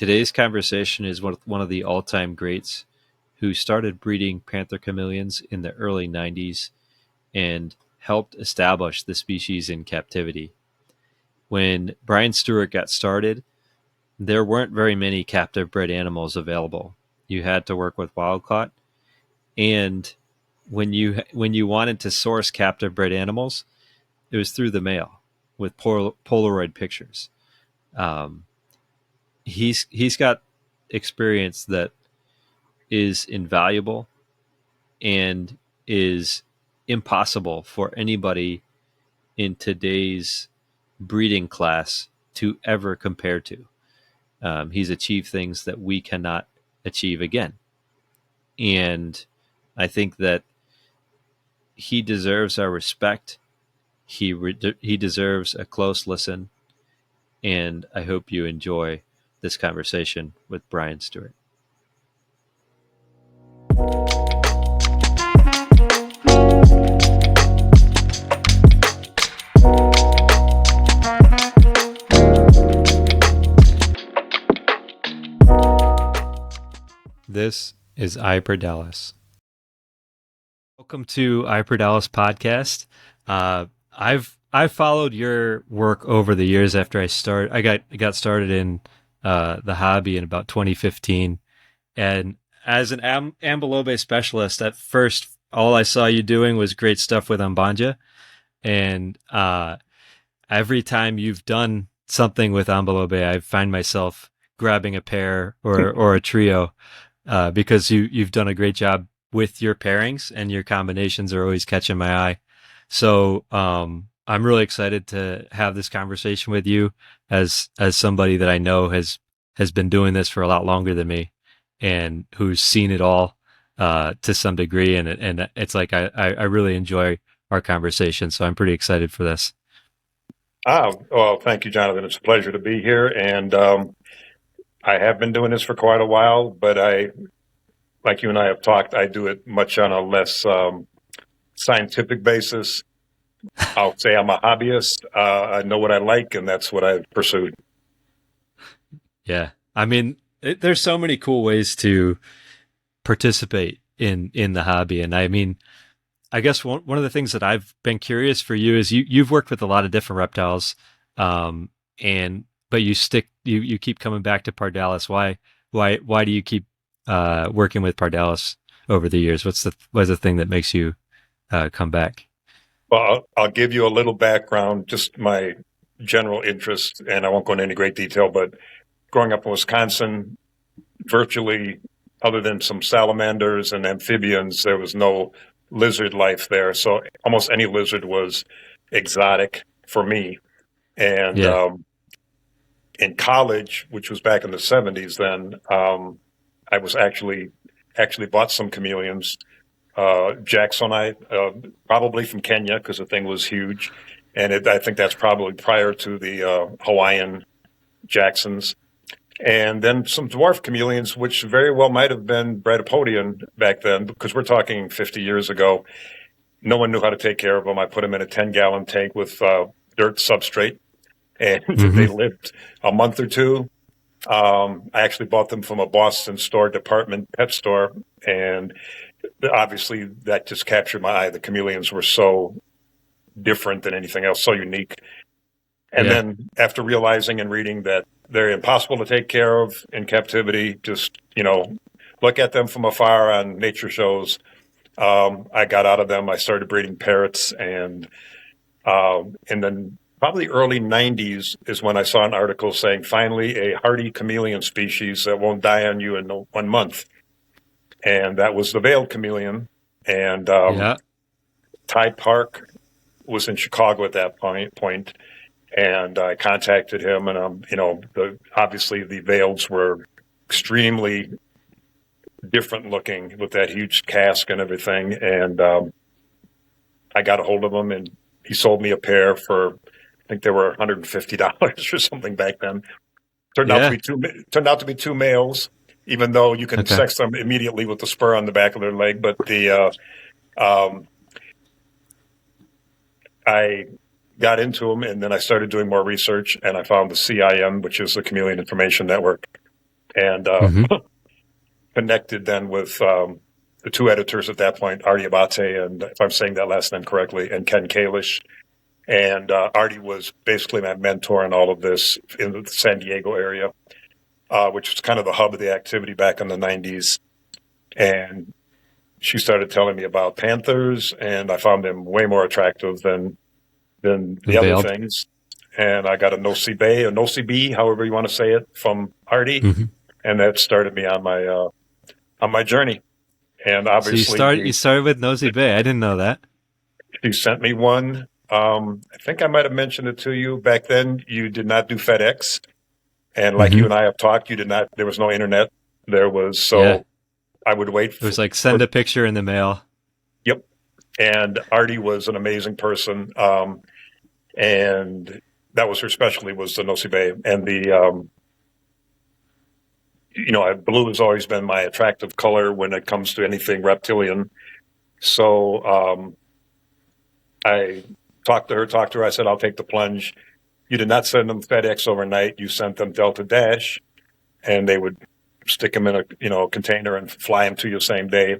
Today's conversation is one of the all-time greats who started breeding Panther Chameleons in the early 90s and helped establish the species in captivity. When Brian Stewart got started, there weren't very many captive bred animals available. You had to work with wild caught, and when you wanted to source captive bred animals, it was through the mail with Polaroid pictures. Um, he's got experience that is invaluable and is impossible for anybody in today's breeding class to ever compare to. He's achieved things that we cannot achieve again. And I think that he deserves our respect. He deserves a close listen. And I hope you enjoy this conversation with Brian Stewart. This is iPerdalis. Welcome to iPerdalis podcast. I've followed your work over the years. After I got started in the hobby in about 2015, and as an ambulobe specialist, at first all I saw you doing was great stuff with ambanja, and every time you've done something with ambulobe, I find myself grabbing a pair or a trio. Because you've done a great job with your pairings, and your combinations are always catching my eye. So I'm really excited to have this conversation with you as somebody that I know has been doing this for a lot longer than me, and who's seen it all to some degree. And it's like I really enjoy our conversation. So I'm pretty excited for this. Well, thank you, Jonathan. It's a pleasure to be here. And I have been doing this for quite a while, but like you and I have talked, I do it much on a less scientific basis. I'll say I'm a hobbyist. I know what I like, and that's what I've pursued. Yeah. I mean, there's so many cool ways to participate in the hobby. And I mean, I guess one of the things that I've been curious for you is you've worked with a lot of different reptiles, but you keep coming back to Pardalis. Why do you keep working with Pardalis over the years? What's the thing that makes you come back? Well, I'll give you a little background, just my general interest, and I won't go into any great detail, but growing up in Wisconsin, virtually, other than some salamanders and amphibians, there was no lizard life there. So almost any lizard was exotic for me. And in college, which was back in the 70s then, I was actually bought some chameleons, Jacksonite, probably from Kenya, because the thing was huge. And I think that's probably prior to the Hawaiian Jacksons. And then some dwarf chameleons, which very well might have been Bradypodian back then, because we're talking 50 years ago. No one knew how to take care of them. I put them in a 10-gallon tank with dirt substrate, and they lived a month or two. I actually bought them from a Boston department pet store, and obviously that just captured my eye. The chameleons were so different than anything else, so unique. And then after realizing and reading that they're impossible to take care of in captivity, just, look at them from afar on nature shows, I got out of them. I started breeding parrots, and then probably early 90s is when I saw an article saying, finally, a hardy chameleon species that won't die on you in 1 month. And that was the veiled chameleon. And Ty Park was in Chicago at that point. And I contacted him, and obviously the veils were extremely different looking with that huge cask and everything. And I got a hold of him, and he sold me a pair for, I think they were $150 or something back then. Turned out to be two males, even though you can sex them immediately with the spur on the back of their leg. But I got into them, and then I started doing more research, and I found the CIM, which is the Chameleon Information Network. and Hmm. connected then with the two editors at that point, Artie Abate, and if I'm saying that last name correctly, and Ken Kalish. And Artie was basically my mentor in all of this in the San Diego area, which was kind of the hub of the activity back in the 90s. And she started telling me about panthers, and I found them way more attractive than the other Unveiled. things. And I got a Nosy Bay, a Nosy Bee, however you want to say it, from Artie, Hmm. and that started me on my journey. And So you obviously, start you started with Nosy Bay. I didn't know that. she sent me one. I think I might have mentioned it to you back then. You did not do FedEx, and like you Hmm. and I have talked, you did not. There was no internet. There was Yeah, so I would wait it was like for send a picture in the mail. yep. And Artie was an amazing person, and that was her specialty was the Nosy Bay and the blue has always been my attractive color when it comes to anything reptilian. So I talked to her. I said, I'll take the plunge. You did not send them FedEx overnight. You sent them Delta Dash, and they would stick them in a container and fly them to you same day.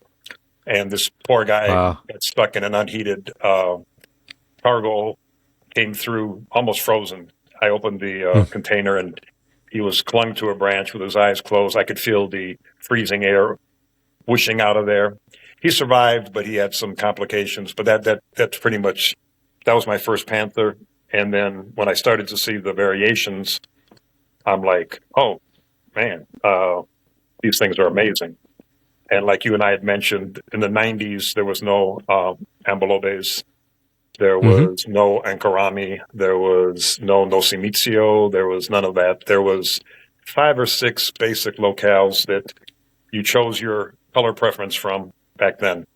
And this poor guy Wow. got stuck in an unheated cargo, came through almost frozen. I opened the Hmm. container, and he was clung to a branch with his eyes closed. I could feel the freezing air whooshing out of there. He survived, but he had some complications. But that's pretty much that was my first panther. And then when I started to see the variations, I'm like, oh man, these things are amazing. And like you and I had mentioned, in the 90s, there was no ambulobes, there Hmm. was no ankarami, there was no nosimitio, there was none of that. There was 5 or 6 basic locales that you chose your color preference from back then.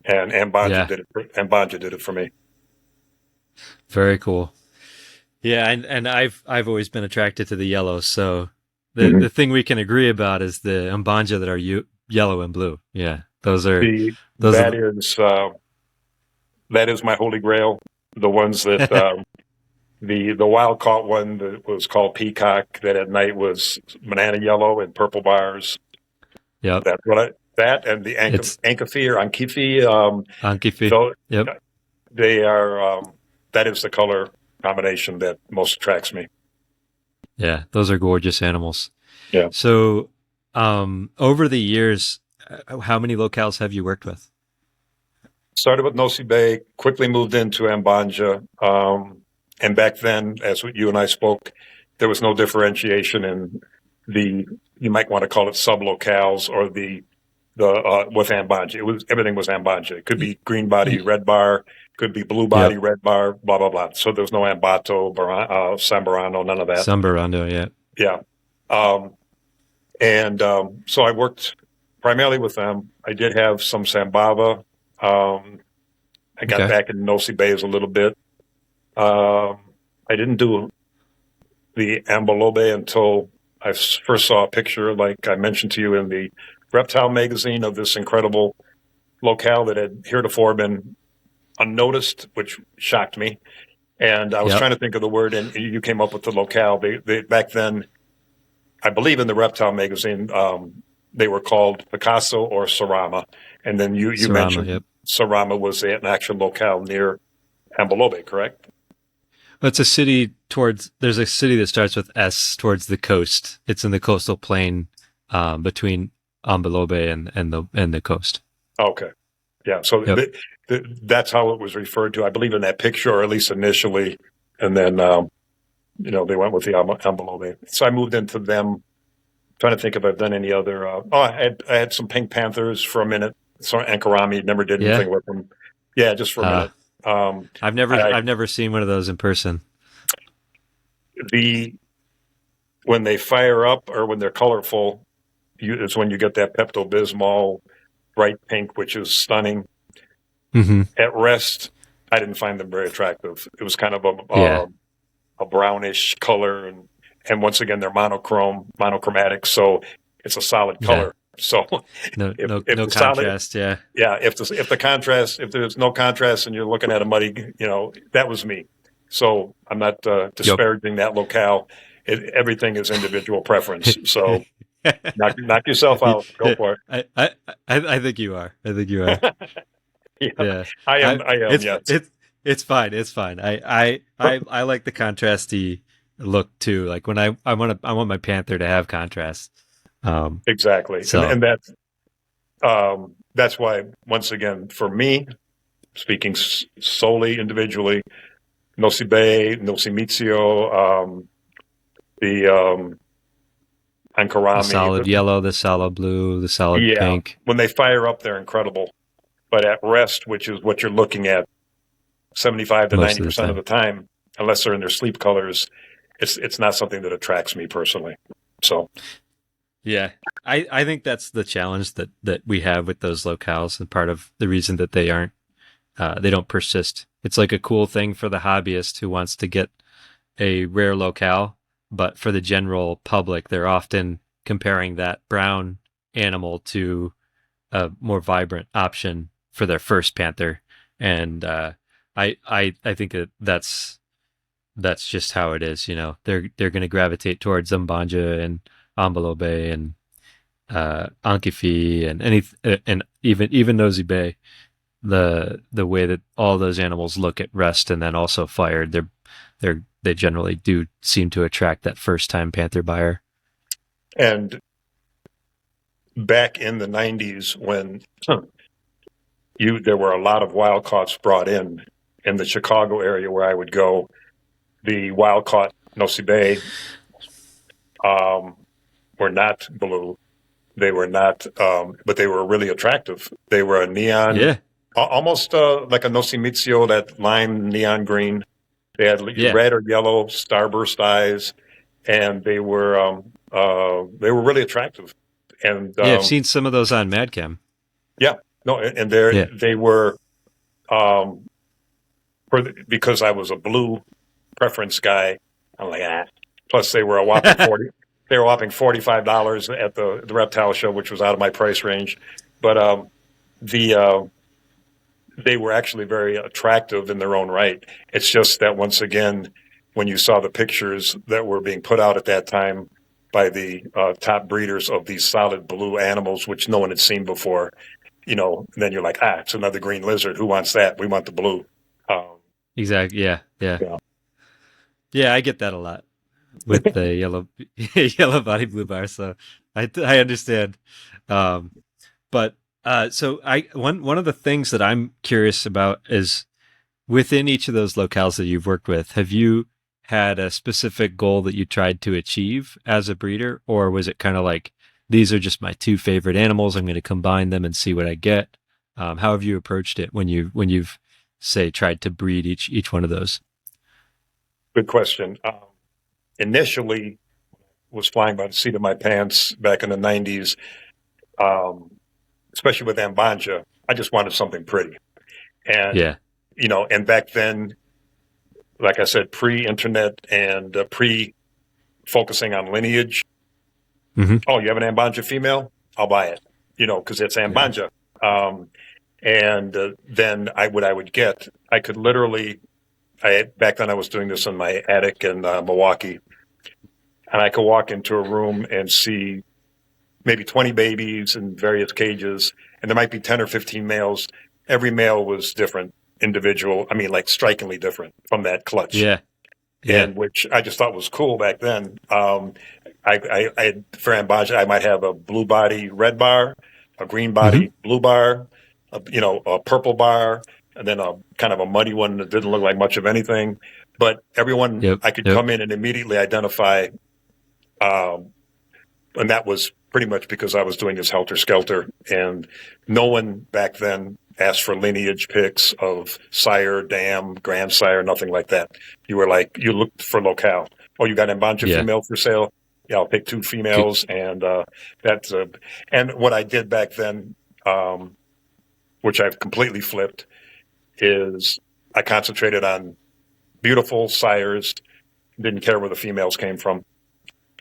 And Ambanja Yeah, did it. Ambanja did it for me. very cool. Yeah, and I've always been attracted to the yellow. So Mm-hmm. the thing we can agree about is the Umbanja that are yellow and blue. Yeah, The those are that is that is my holy grail. The ones that the wild caught one that was called peacock that at night was banana yellow and purple bars. yep. That and the It's Ankifi or Ankifi. Ankifi. So Yep. they are that is the color combination that most attracts me. Yeah, those are gorgeous animals. Yeah. So, over the years, how many locales have you worked with? Started with Nosy Bay, quickly moved into Ambanja. And back then, as you and I spoke, there was no differentiation in the, you might want to call it sublocales or the with Ambanja. It was, everything was Ambanja. It could Y- be green body, y- red bar, could be blue body, yep. red bar, blah, blah, blah. So there was no Ambato, Sambarano, none of that. Sambarando. Yeah. Yeah. Um, and so I worked primarily with them. I did have some Sambava. Um, I got Okay. back in Nosy Bays a little bit. Um, I didn't do the Ambelobe until I first saw a picture, like I mentioned to you in the Reptile magazine, of this incredible locale that had heretofore been unnoticed, which shocked me. And I was Yep. trying to think of the word, and you came up with the locale. They back then, I believe in the Reptile magazine, they were called Picasso or Sarama. And then you Sarama. mentioned Yep. Sarama was an actual locale near Ambelobe, correct? It's a city towards. There's a city that starts with S towards the coast. It's in the coastal plain between Ambalobe and the coast. Okay. Yeah. So Yep. that's how it was referred to, I believe, in that picture, or at least initially. And then, they went with the Ambelobe. So I moved into them, trying to think if I've done any other. I had some Pink Panthers for a minute. So Ankarami, never did Yeah. anything with them. Yeah, just for a Uh, minute. Um, I've never I I've never seen one of those in person. the when they fire up or when they're colorful, is when you get that Pepto Bismol bright pink, which is stunning. Hmm. At rest, I didn't find them very attractive. It was kind of Yeah. a brownish color, and once again, they're monochromatic, so it's a solid Yeah. color. So No. No. if No the solid, contrast. Yeah. yeah, if the contrast, if there's no contrast and you're looking at a muddy, that was me. So I'm not Yep. disparaging that locale. Everything is individual preference. So Knock yourself out. Go Yeah, for I think you are. I think you are. it. Yeah, Yeah, I am. I am. it's Yes. it's fine. It's fine. I like the contrasty look too. Like when I want my Panther to have contrast. Exactly. So And that's why, once again, for me, speaking solely individually, Nosibe, Nosimitsuyo, the the Ankarami, solid yellow, the solid blue, the solid yeah, pink. when they fire up, they're incredible. But at rest, which is what you're looking at 75 to Most of the 90% of time. the time, unless they're in their sleep colors, it's not something that attracts me personally. So, Yeah. I think that's the challenge that we have with those locales, and part of the reason that they don't persist. It's like a cool thing for the hobbyist who wants to get a rare locale, but for the general public, they're often comparing that brown animal to a more vibrant option for their first panther, and I think that's just how it is. You know, they're going to gravitate towards Zambanja and Ambalobe and Ankifi and even Nosy Bay. The way that all those animals look at rest and then also fired, they generally do seem to attract that first time panther buyer. and back in the 90s when there were a lot of wild caughts brought in the Chicago area where I would go, the wild caught Nosibe were not blue. They were not, but they were really attractive. They were a neon, Yeah, almost like a Nosimitsuyo, that lime neon green. They had yeah, red or yellow starburst eyes, and they were really attractive. And yeah. I've seen some of those on Madcam. yeah, no, and Yeah, they were um, because I was a blue preference guy. I'm like, ah. Plus, they were a whopping 40. They were a whopping $45 at the reptile show, which was out of my price range. But the they were actually very attractive in their own right. It's just that, once again, when you saw the pictures that were being put out at that time by the top breeders of these solid blue animals, which no one had seen before, and then you're like, it's another green lizard. Who wants that? We want the blue. Um, exactly. Yeah, yeah, yeah. yeah. I get that a lot with the yellow yellow body blue bar. So I understand. Um, but so I one of the things that I'm curious about is within each of those locales that you've worked with, have you had a specific goal that you tried to achieve as a breeder, or was it kind of like these are just my two favorite animals? I'm going to combine them and see what I get. How have you approached it when you've say tried to breed each one of those? Good question. Initially, was flying by the seat of my pants back in the 90s, um, especially with Ambanja. I just wanted something pretty. And, Yeah. and back then, like I said, pre-internet and pre-focusing on lineage. Hmm. Oh, you have an Ambanja female? I'll buy it, because it's Yeah. Ambanja. Um, and then what I would get, I could literally, back then I was doing this in my attic in Milwaukee, and I could walk into a room and see maybe 20 babies in various cages, and there might be 10 or 15 males. Every male was different, individual. I mean, like strikingly different from that clutch, Yeah. Yeah. and which I just thought was cool back then. I for Ambanja, I might have a blue body red bar, a green Hmm. body blue bar, a purple bar, and then a kind of a muddy one that didn't look like much of anything. But everyone, Yep. I could Yep. come in and immediately identify. Um, and that was pretty much because I was doing this helter skelter, and no one back then asked for lineage pics of sire, dam, grandsire, nothing like that. You looked for locale. Oh, you got a bunch of Yeah. female for sale? Yeah, I'll pick two females, and that's and what I did back then, which I've completely flipped, is I concentrated on beautiful sires, didn't care where the females came from,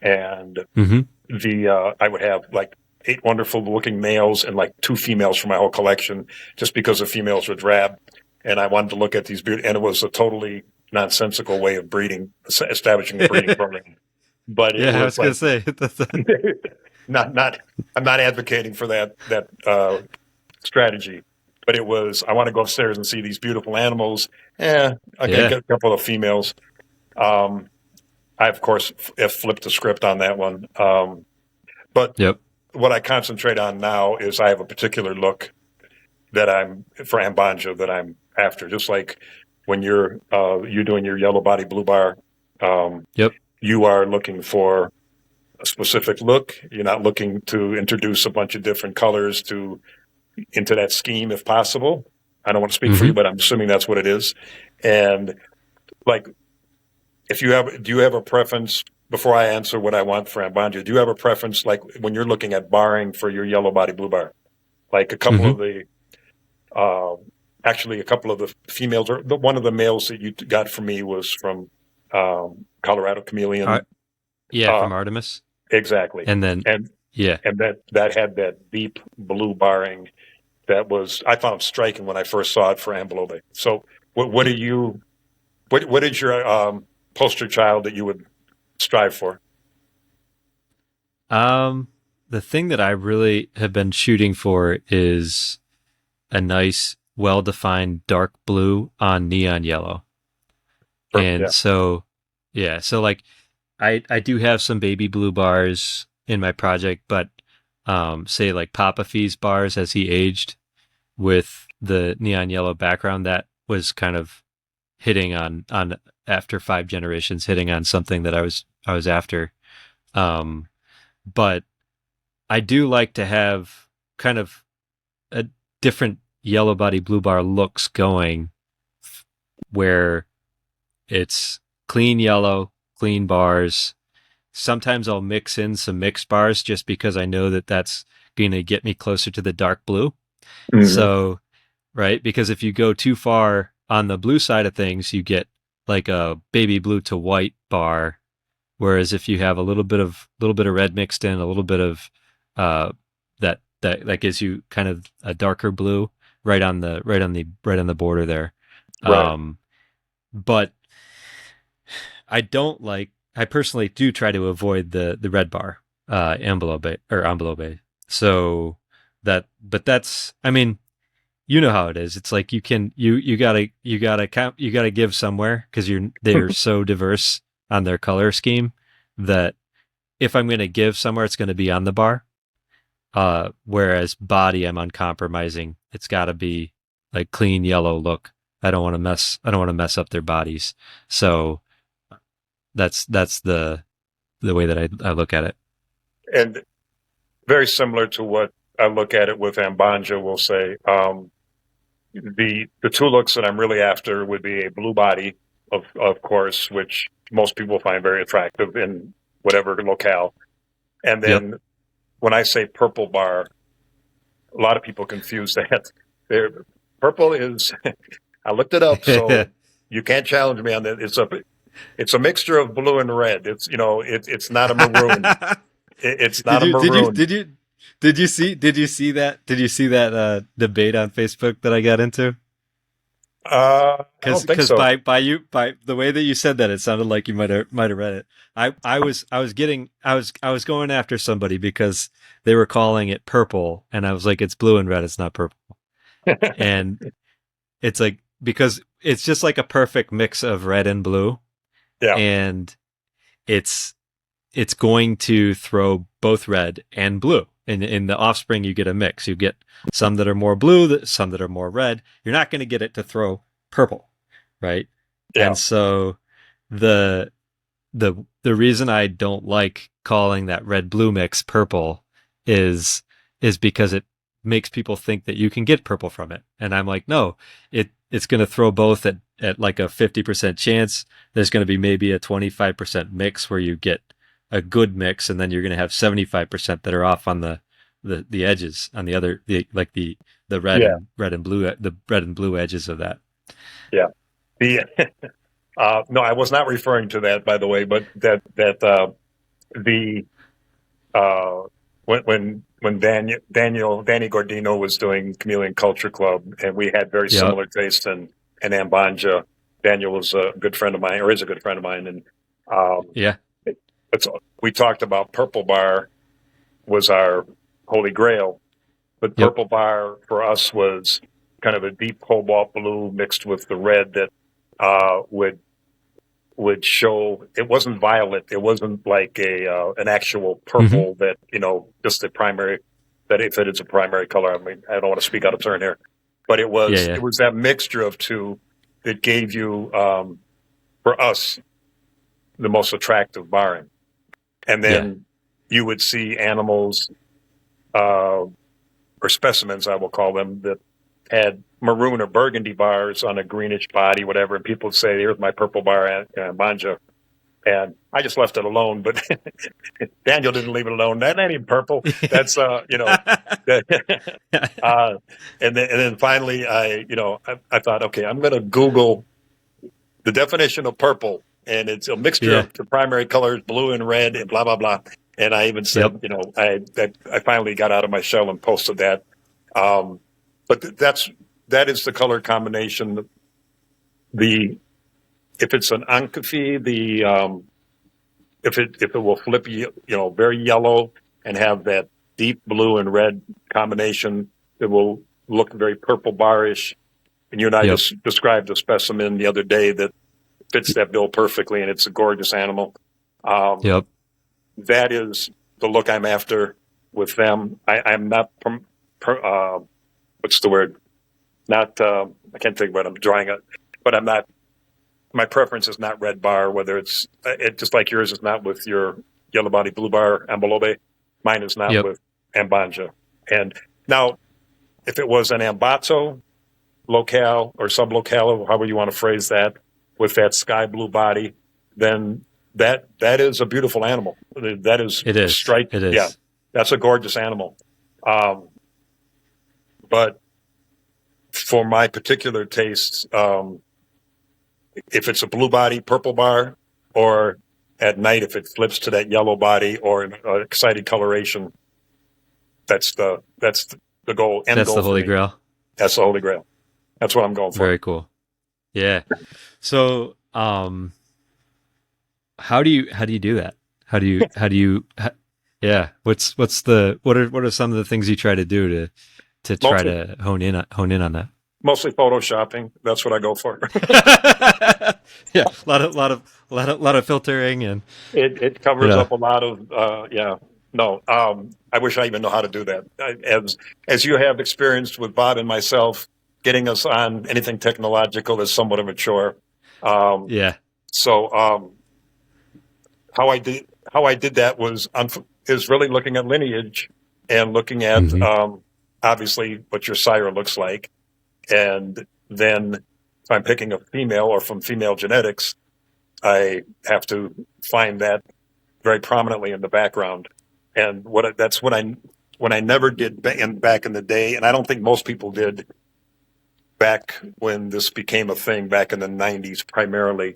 and Hmm. I would have like 8 wonderful looking males and like 2 females for my whole collection, just because the females were drab, and I wanted to look at these and it was a totally nonsensical way of breeding, establishing a breeding program. but it Yeah, I was was gonna like say not. I'm not advocating for that strategy, but it was. I want to go upstairs and see these beautiful animals. Okay, yeah. get a couple of females. Um, I of course flipped the script on that one. But Yep. what I concentrate on now is I have a particular look that I'm for ambanja that I'm after. Just like when you're doing your yellow body blue bar, um, Yep. you are looking for a specific look. You're not looking to introduce a bunch of different colors to into that scheme if possible. I don't want to speak for you, Mm-hmm. but I'm assuming that's what it is. And like, if you have, do you have a preference before I answer what I want for ambanja? Do you have a preference, like when you're looking at barring for your yellow body blue bar? Like a couple Mm-hmm. of the, uh, actually a couple of the females, or one of the males that you got from me was from Colorado All Chameleon. right. Yeah, Uh, from Artemis. exactly, And then and yeah. that had that deep blue barring that was I found striking when I first saw it for Ambelobe. So, what do you what is your poster child that you would strive for? Um the thing that I really have been shooting for is a nice, well defined dark blue on neon yellow. Perfect. And Yeah. so yeah, so like I do have some baby blue bars in my project, but say like Papa Fee's bars as he aged with the neon yellow background, that was kind of hitting on after 5 generations, hitting on something that I was after. Um but I do like to have kind of a different yellow body blue bar looks going, where it's clean yellow, clean bars. Sometimes I'll mix in some mixed bars just because I know that that's going to get me closer to the dark blue. Hmm. So, right, because if you go too far on the blue side of things, you get like a baby blue to white bar. Whereas if you have a little bit of red mixed in, a little bit of uh, that gives you kind of a darker blue right on the border there. Right. Um, but I personally do try to avoid the red bar, envelope. So but that's, I mean, you know how it is. It's like you gotta give somewhere, because they're so diverse on their color scheme, that if I'm going to give somewhere, it's going to be on the bar. Whereas body, I'm uncompromising. It's got to be like clean yellow look. I don't want to mess up their bodies. So that's the way that I look at it. And very similar to what I look at it with ambanja, we'll say the two looks that I'm really after would be a blue body, of course, which most people find very attractive in whatever locale. And Yep. then when I say purple bar, a lot of people confuse that. They're, purple is I looked it up, so you can't challenge me on that. It's a mixture of blue and red. It's not a maroon. It's did not a you did you maroon. did you did you see that debate on Facebook that I got into? I don't think Because so. by the way that you said that, it sounded like you might have read it. I was going after somebody because they were calling it purple, and I was like, it's blue and red, it's not purple. And it's like, because it's just like a perfect mix of red and blue, Yeah, and it's it's going to throw both red and blue. And in the offspring, you get a mix. You get some that are more blue, some that are more red. You're not going to get it to throw purple, right? yeah, And so the the reason I don't like calling that red blue mix purple is is because it makes people think that you can get purple from it. And I'm like, no, it's going to throw both at like a 50% chance. There's going to be maybe a 25% mix where you get a good mix, and then you're going to have 75% that are off on the edges, on the other, the yeah, red and blue edges of that. yeah. The no, I was not referring to that, by the way, but the uh, when Danny Gordino was doing Chameleon Culture Club, and we had very Yep. similar tastes in ambanja. Daniel was a good friend of mine, or is a good friend of mine, and um, Yeah. it's, we talked about Purple Bar was our holy grail, but Yep. Purple Bar for us was kind of a deep cobalt blue mixed with the red that would show. It wasn't violet. It wasn't like a an actual Hmm. purple that just the primary. That if it is a primary color, I mean, I don't want to speak out of turn here, but it Yeah. was Yeah. it was that mixture of two that gave you for us the most attractive barring. And Yeah. then you would see animals uh, or specimens, I will call them, that had maroon or burgundy bars on a greenish body, whatever. And people would say, "Here's my purple bar at Banja." And I just left it alone, but Daniel didn't leave it alone. That ain't even purple. That's that, uh, and then finally I thought, okay, I'm going to Google the definition of purple, and it's a mixture Yeah. of the primary colors, blue and red, and blah blah blah. And I even Yep. said, I finally got out of my shell and posted that. Um, but that is the color combination. The If it's an Ankafi, if it will flip very yellow and have that deep blue and red combination, it will look very purple barish. And you and I Yep. just described a specimen the other day that fits that bill perfectly, and it's a gorgeous animal. Um, Yep. that is the look I'm after with them. I'm not, what's the word? Not, I can't think what I'm drawing it, but I'm not, my preference is not red bar, whether it just like yours is not with your yellow body blue bar ambelobe. Mine is not Yep. with ambanja. And now, if it was an ambato locale or sublocale, however you want to phrase that, with that sky blue body, then that is a beautiful animal. That is It is. striped. It Yeah, is. that's a gorgeous animal. Um, but for my particular tastes, if it's a blue body, purple bar, or at night if it flips to that yellow body or an excited coloration, that's the end That's goal the for holy me. grail. That's the holy grail. That's what I'm going for. Very cool. Yeah. So, how do you do that? Yeah. What are some of the things you try to do to try Mostly to hone in on that? mostly photoshopping. That's what I go for. Yeah, a lot of filtering and It you covers know. up a lot of yeah. No, I wish I even know how to do that. As you have experienced with Bob and myself, getting us on anything technological is somewhat of a chore. Um, Yeah. so how I did that is really looking at lineage and looking at Hmm. obviously what your sire looks like, and then if I'm picking a female or from female genetics, I have to find that very prominently in the background. And that's when I never did back in the day, and I don't think most people did back when this became a thing back in the '90s. Primarily,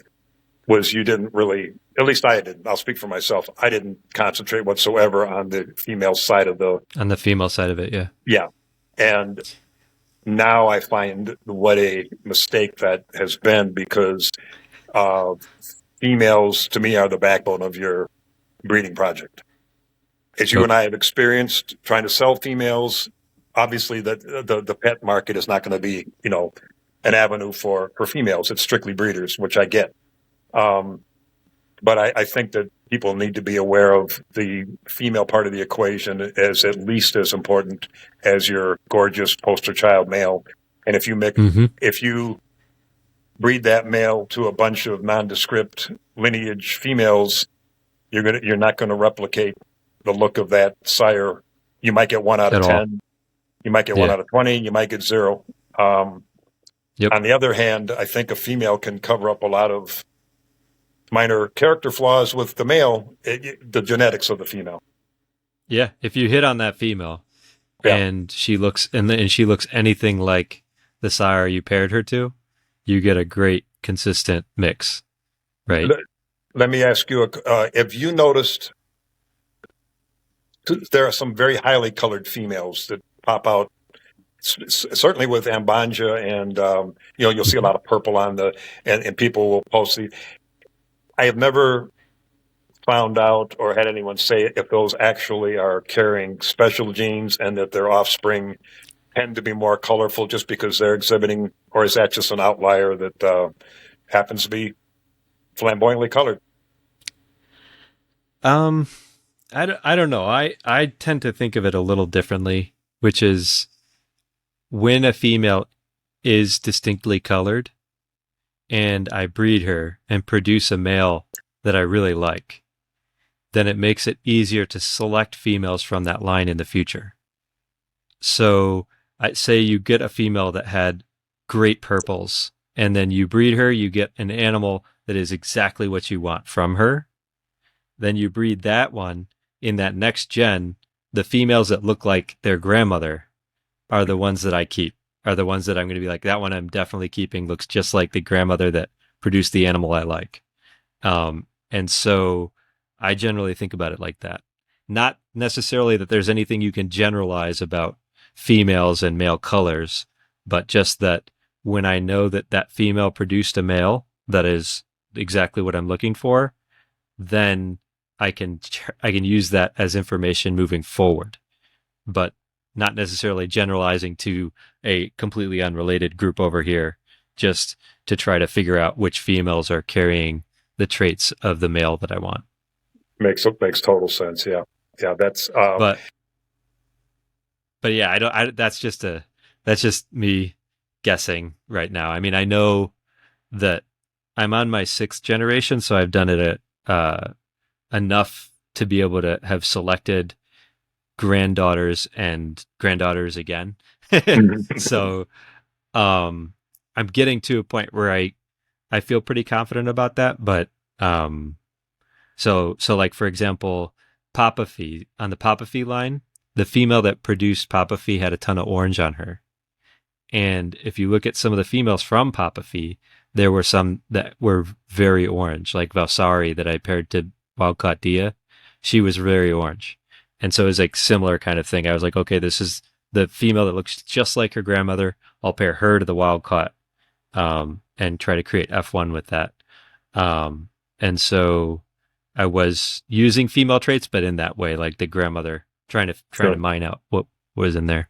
was you didn't really, at least I didn't. I'll speak for myself. I didn't concentrate whatsoever on the female side of the On the female side of it, yeah. yeah, and now I find what a mistake that has been because uh, females to me are the backbone of your breeding project. As you Yep. and I have experienced trying to sell females, obviously the pet market is not going to be an avenue for females. It's strictly breeders, which I get. Um, but I think that people need to be aware of the female part of the equation as at least as important as your gorgeous poster child male. And Hmm. if you breed that male to a bunch of nondescript lineage females, you're not going to replicate the look of that sire. You might get 1 out of At all. 10. You might get one Yeah. out of 20. You might get zero. Um, Yep. on the other hand, I think a female can cover up a lot of minor character flaws with the male, the genetics of the female. Yeah. If you hit on that female Yeah. and she looks anything like the sire you paired her to, you get a great consistent mix, right? Let me ask you, have you noticed there are some very highly colored females that pop out, certainly with ambanja, and you'll see a Mhm. lot of purple on and people will post the. I have never found out or had anyone say if those actually are carrying special genes and that their offspring tend to be more colorful just because they're exhibiting, or is that just an outlier that happens to be flamboyantly colored? Um, I don't know. I tend to think of it a little differently, which is when a female is distinctly colored and I breed her and produce a male that I really like, then it makes it easier to select females from that line in the future. So I say you get a female that had great purples, and then you breed her, you get an animal that is exactly what you want from her. Then you breed that one in that next gen. The females that look like their grandmother are the ones that I keep, are the ones that I'm going to be like, that one I'm definitely keeping, looks just like the grandmother that produced the animal I like. And so I generally think about it like that. Not necessarily that there's anything you can generalize about females and male colors, but just that when I know that that female produced a male that is exactly what I'm looking for, then I can use that as information moving forward, but not necessarily generalizing to a completely unrelated group over here, just to try to figure out which females are carrying the traits of the male that I want. Makes total sense. Yeah, yeah. That's But yeah, I don't. That's just me guessing right now. I mean, I know that I'm on my sixth generation, so I've done it enough to be able to have selected granddaughters and granddaughters again. So um, I'm getting to a point where I feel pretty confident about that. But so like for example, Papa Fee on the Papa Fee line, the female that produced Papa Fee had a ton of orange on her. And if you look at some of the females from Papa Fee, there were some that were very orange, like Valsari that I paired to Wild Caught Dia. She was very orange. And so it was like similar kind of thing. I was like, okay, this is the female that looks just like her grandmother. I'll pair her to the Wild Caught and try to create F1 with that. And so I was using female traits, but in that way, like the grandmother, trying to sure. mine out what was in there.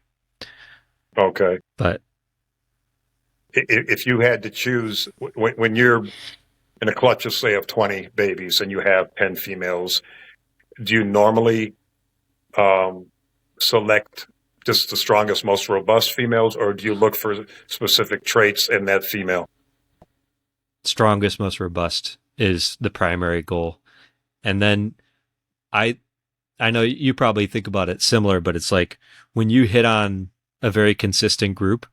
Okay. But If you had to choose when you're in a clutch, of say, of 20 babies and you have 10 females, do you normally um, select just the strongest, most robust females, or do you look for specific traits in that female? strongest, most robust is the primary goal. And then I I know you probably think about it similar, but it's like when you hit on a very consistent group.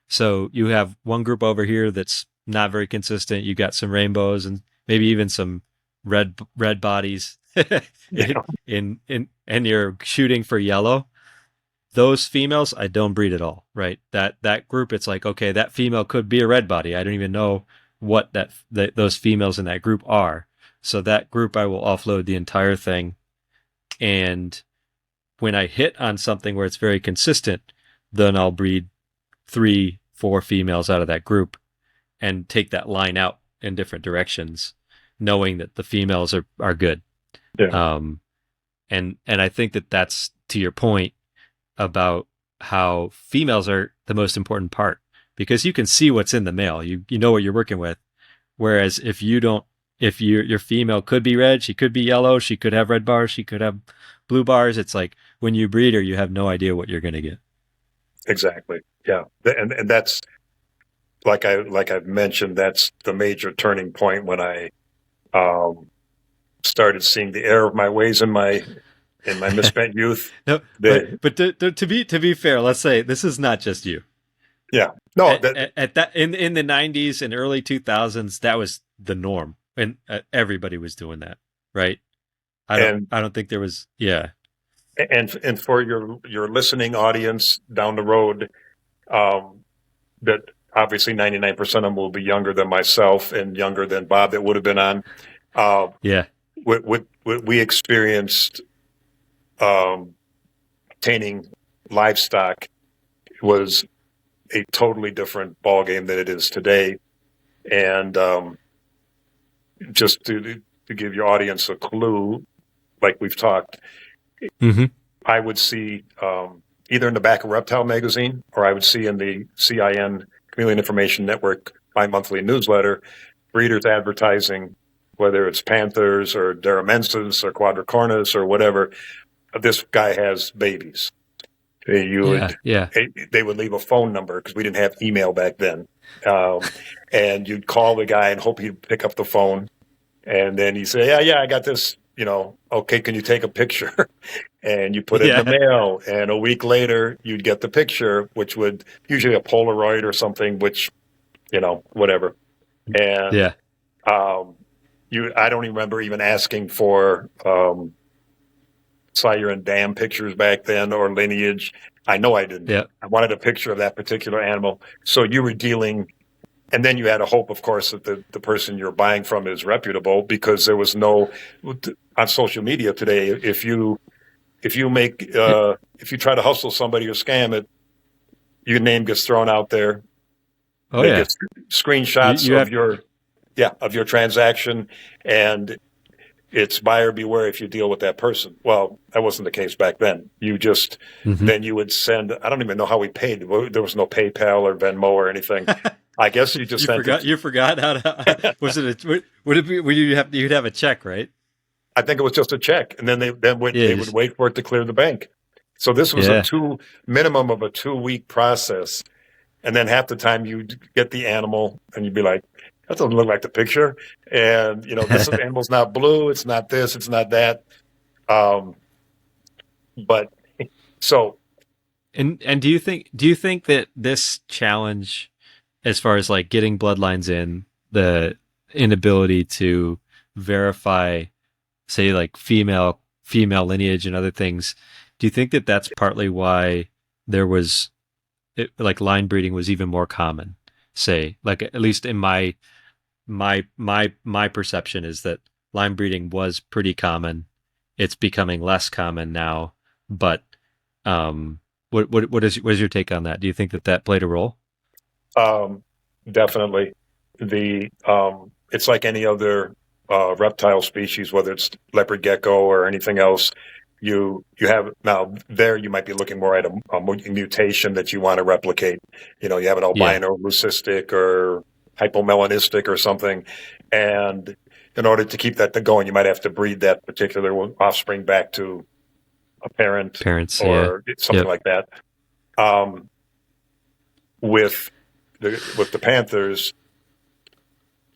So you have one group over here that's not very consistent. You got some rainbows and maybe even some red bodies Yeah. and you're shooting for yellow. Those females I don't breed at all, right? That group, it's like, okay, that female could be a red body. I don't even know what those females in that group are. So that group I will offload the entire thing. And when I hit on something where it's very consistent, then I'll breed 3, 4 females out of that group and take that line out in different directions, knowing that the females are good. Yeah. Um, and I think that that's to your point about how females are the most important part, because you can see what's in the male. You know what you're working with. Whereas if you don't, if your female could be red, she could be yellow, she could have red bars, she could have blue bars. It's like when you breed her, you have no idea what you're going to get. Exactly. Yeah. And that's like I've mentioned, that's the major turning point when I um, started seeing the error of my ways in my misspent youth. No, The but to be fair, let's say this is not just you. Yeah. No, that At that in the 90s and early 2000s, that was the norm, and everybody was doing that, right? and I don't think there was, yeah. and for your listening audience down the road, um, that obviously 99% of them will be younger than myself and younger than Bob that would have been on. Uh, Yeah. what we experienced um, obtaining livestock was a totally different ballgame than it is today, and just to give your audience a clue, like we've talked, Mm-hmm. I would see either in the back of Reptile magazine or I would see in the CIN, Chameleon Information Network, bi-monthly newsletter, breeders advertising, whether it's Panthers or Duramensis or Quadricornis or whatever, this guy has babies. Yeah. Yeah. They would leave a phone number because we didn't have email back then. And you'd call the guy and hope he'd pick up the phone. And then he'd say, yeah, I got this, okay, can you take a picture? And you put it in the Yeah. mail. And a week later, you'd get the picture, which would usually a Polaroid or something, which, whatever. And Yeah. I don't remember even asking for sire and dam pictures back then or lineage. I know I didn't. Yeah. I wanted a picture of that particular animal. So you were dealing, and then you had a hope, of course, that the person you're buying from is reputable, because there was no, on social media today, if you try to hustle somebody or scam it, your name gets thrown out there. Oh They yeah. get screenshots You have. of your transaction, and it's buyer beware if you deal with that person. Well, that wasn't the case back then. Mhm. Then you would send, I don't even know how we paid. There was no PayPal or Venmo or anything. I guess you just sent it. You forgot how to. Was it a? Would it be? You'd have a check, right? I think it was just a check, and then they would wait for it to clear the bank. So this was Yeah. minimum of a 2-week process, and then half the time you'd get the animal and you'd be like, that doesn't look like the picture, and this animal's not blue, it's not this, it's not that. But so And do you think that this challenge, as far as like getting bloodlines in, the inability to verify, say, like female lineage and other things, do you think that that's partly why there was like line breeding was even more common? Say, like, at least in my perception is that line breeding was pretty common. It's becoming less common now, but what is your take on that? Do you think that played a role? definitely it's like any other reptile species, whether it's leopard gecko or anything else. You have now there. You might be looking more at a mutation that you want to replicate. You have an Yeah. albino leucistic or hypomelanistic or something, and in order to keep that going, you might have to breed that particular offspring back to a parent Parents. Yeah. or something Yep. like that. Um, with the Panthers,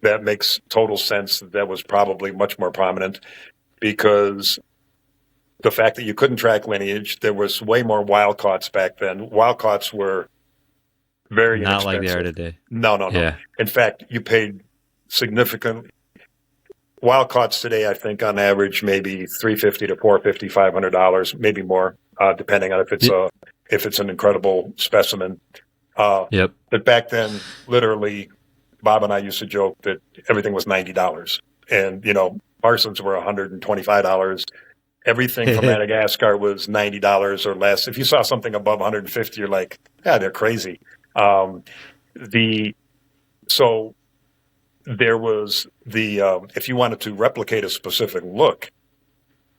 that makes total sense. That was probably much more prominent because the fact that you couldn't track lineage, there was way more wild caughts back then. Wild caughts were very Not like they are inexpensive. today. No. Yeah. In fact, you paid significant. Wild caughts today, I think, on average, maybe $350 to $450, $500, maybe more, depending on if it's an incredible specimen. Yep. But back then, literally, Bob and I used to joke that everything was $90, and Parsons were $125. Everything from Madagascar was $90 or less. If you saw something above 150, you're like, yeah, they're crazy. So there was if you wanted to replicate a specific look,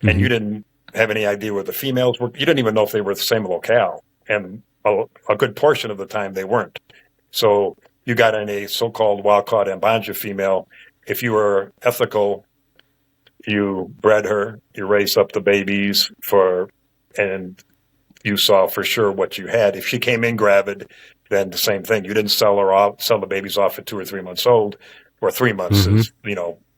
and you didn't have any idea where the females were, you didn't even know if they were the same locale, and a good portion of the time they weren't. So you got in a so-called wild-caught Ambanja female. If you were ethical, you bred her, you raised up the babies and you saw for sure what you had. If she came in gravid, then the same thing. You didn't sell the babies off at 2 or 3 months old, or 3 months is,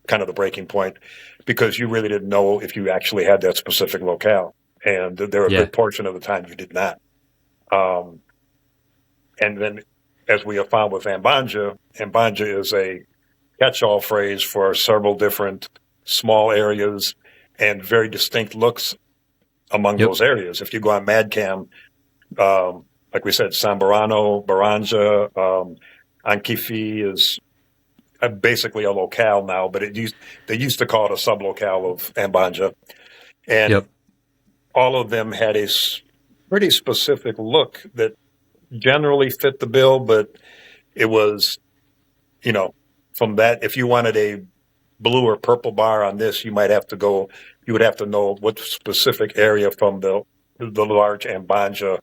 kind of the breaking point, because you really didn't know if you actually had that specific locale. And there were a good portion of the time you did not. And then, as we have found with Ambanja is a catch-all phrase for several different small areas and very distinct looks among those areas. If you go on MadCam, like we said, Sambarano, Baranja, Ankifi is basically a locale now, but they used to call it a sublocale of Ambanja. And all of them had a pretty specific look that generally fit the bill, but it was, from that, if you wanted a blue or purple bar on this, you would have to know what specific area from the large ambanja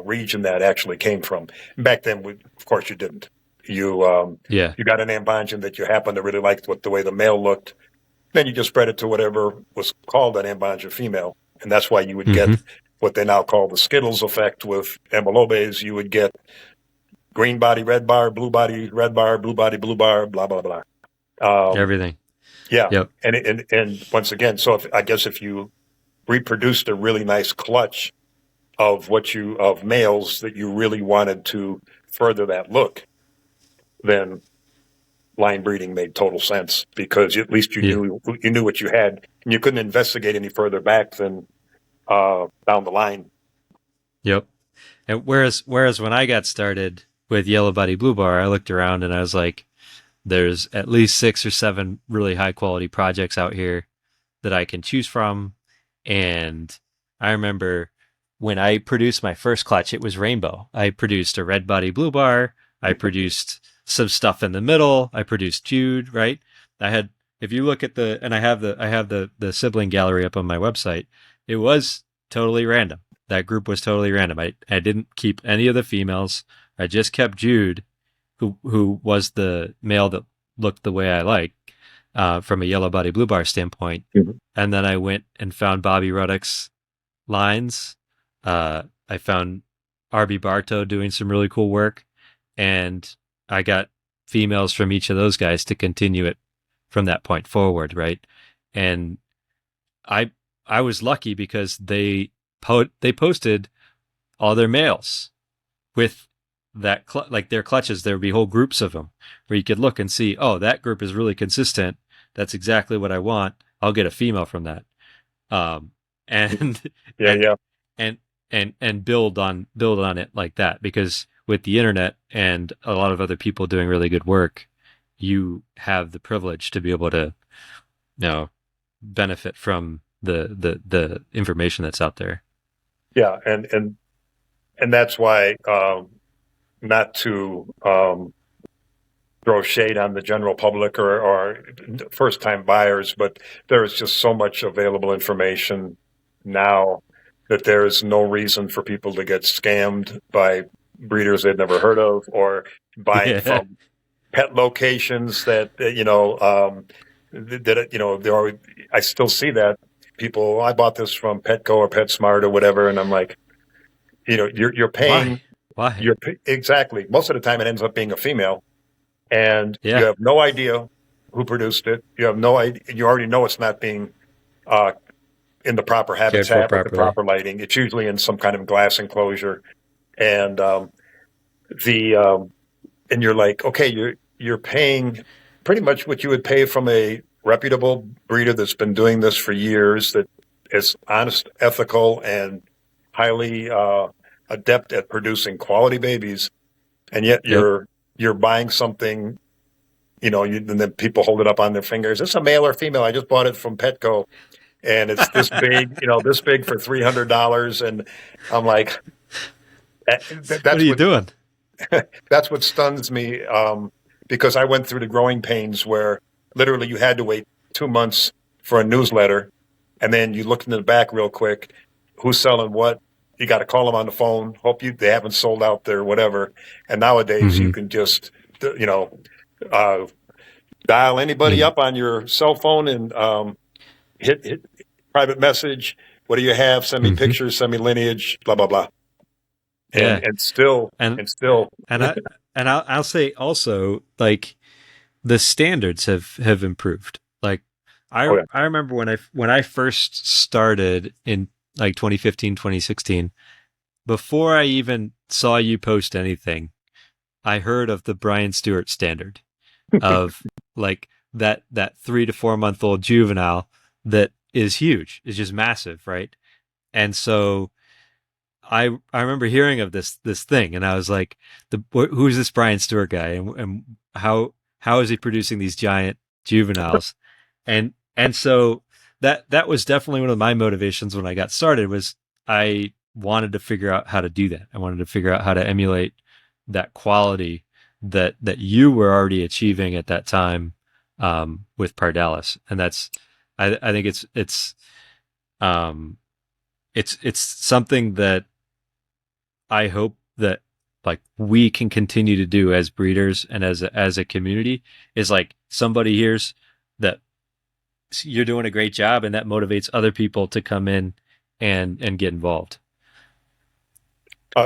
region that actually came from. Back then, of course, you didn't. Yeah. You got an ambanja that you happened to really like the way the male looked. Then you just spread it to whatever was called an ambanja female, and that's why you would Mm-hmm. get what they now call the Skittles effect with Emelobes. You would get green body, red bar, blue body, red bar, blue body, blue bar, blah blah blah. Everything. Yeah, Yep. and once again, so I guess if you reproduced a really nice clutch of males that you really wanted to further that look, then line breeding made total sense, because at least you Yeah. knew what you had, and you couldn't investigate any further back than down the line. Yep. And whereas when I got started with yellow body blue bar, I looked around and I was like, there's at least 6 or 7 really high quality projects out here that I can choose from. And I remember when I produced my first clutch, it was rainbow. I produced a red body blue bar. I produced some stuff in the middle. I produced Jude, right? I had, if you look at I have the sibling gallery up on my website. It was totally random. That group was totally random. I didn't keep any of the females. I just kept Jude, who was the male that looked the way I like, from a yellow body blue bar standpoint. Mm-hmm. And then I went and found Bobby Ruddock's lines. I found RB Bartow doing some really cool work, and I got females from each of those guys to continue it from that point forward, right? And I was lucky because they posted all their males with that like their clutches. There would be whole groups of them where you could look and see, oh, that group is really consistent. That's exactly what I want. I'll get a female from that. And Yeah. and build on it like that, because with the internet and a lot of other people doing really good work, you have the privilege to be able to, benefit from the information that's out there. Yeah, and that's why, not to throw shade on the general public or first time buyers, but there is just so much available information now that there is no reason for people to get scammed by breeders they've never heard of, or buying from pet locations that I still see that people. I bought this from Petco or PetSmart or whatever, and I'm like, you're paying. Why? Exactly. Most of the time, it ends up being a female, and Yeah. you have no idea who produced it. You have no idea. You already know it's not being in the proper habitat with the proper lighting. It's usually in some kind of glass enclosure, and and you're like, okay, you're paying pretty much what you would pay from a reputable breeder that's been doing this for years, that is honest, ethical, and highly adept at producing quality babies, and yet you're buying something, and then people hold it up on their fingers. Is this a male or female? I just bought it from Petco, and it's this big, this big for $300, and I'm like, that's what are you doing? That's what stuns me, because I went through the growing pains where literally you had to wait 2 months for a newsletter, and then you look in the back real quick, who's selling what. You got to call them on the phone, hope they haven't sold out their whatever. And nowadays you can just, dial anybody up on your cell phone and hit private message. What do you have? Send me pictures, send me lineage, blah, blah, blah. And, I'll say also, like, the standards have improved. Like I remember when I first started in like 2015, 2016, before I even saw you post anything, I heard of the Brian Stewart standard of like that 3 to 4 month old juvenile that is huge. It's just massive. Right. And so I remember hearing of this thing, and I was like, who's this Brian Stewart guy, and how is he producing these giant juveniles? And so that was definitely one of my motivations when I got started. Was I wanted to figure out how to do that. I wanted to figure out how to emulate that quality that you were already achieving at that time with Pardalis, and that's I think um, it's something that I hope that like we can continue to do as breeders and as a community, is like somebody hears that you're doing a great job, and that motivates other people to come in and get involved.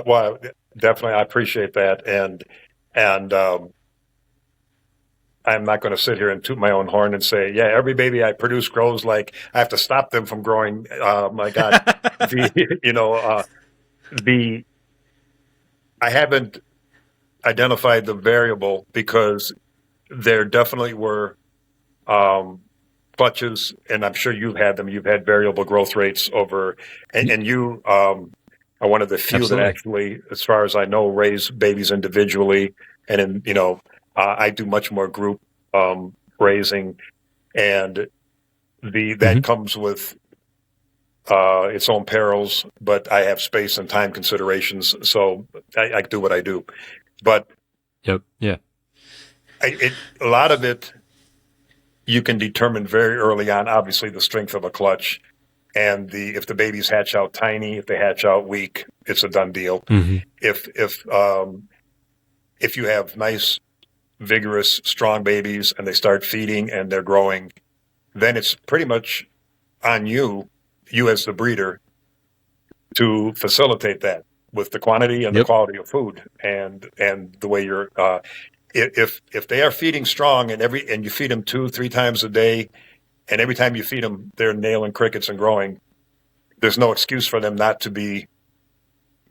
Well, definitely, I appreciate that, and I'm not going to sit here and toot my own horn and say, yeah, every baby I produce grows like I have to stop them from growing. My God, the the I haven't identified the variable because there definitely were um, clutches, and I'm sure you've had them. You've had variable growth rates over, and you are one of the few that Absolutely. actually, as far as I know, raise babies individually. And in, I do much more group raising, and that Hmm. comes with its own perils. But I have space and time considerations, so I do what I do. But Yep. Yeah. a lot of it you can determine very early on. Obviously, the strength of a clutch. And if the babies hatch out tiny, if they hatch out weak, it's a done deal. Hmm. If if um, if you have nice, vigorous, strong babies and they start feeding and they're growing, then it's pretty much on you as the breeder, to facilitate that with the quantity and the Yep. quality of food and the way you're. If they are feeding strong and you feed them 2-3 times a day, and every time you feed them they're nailing crickets and growing, there's no excuse for them not to be.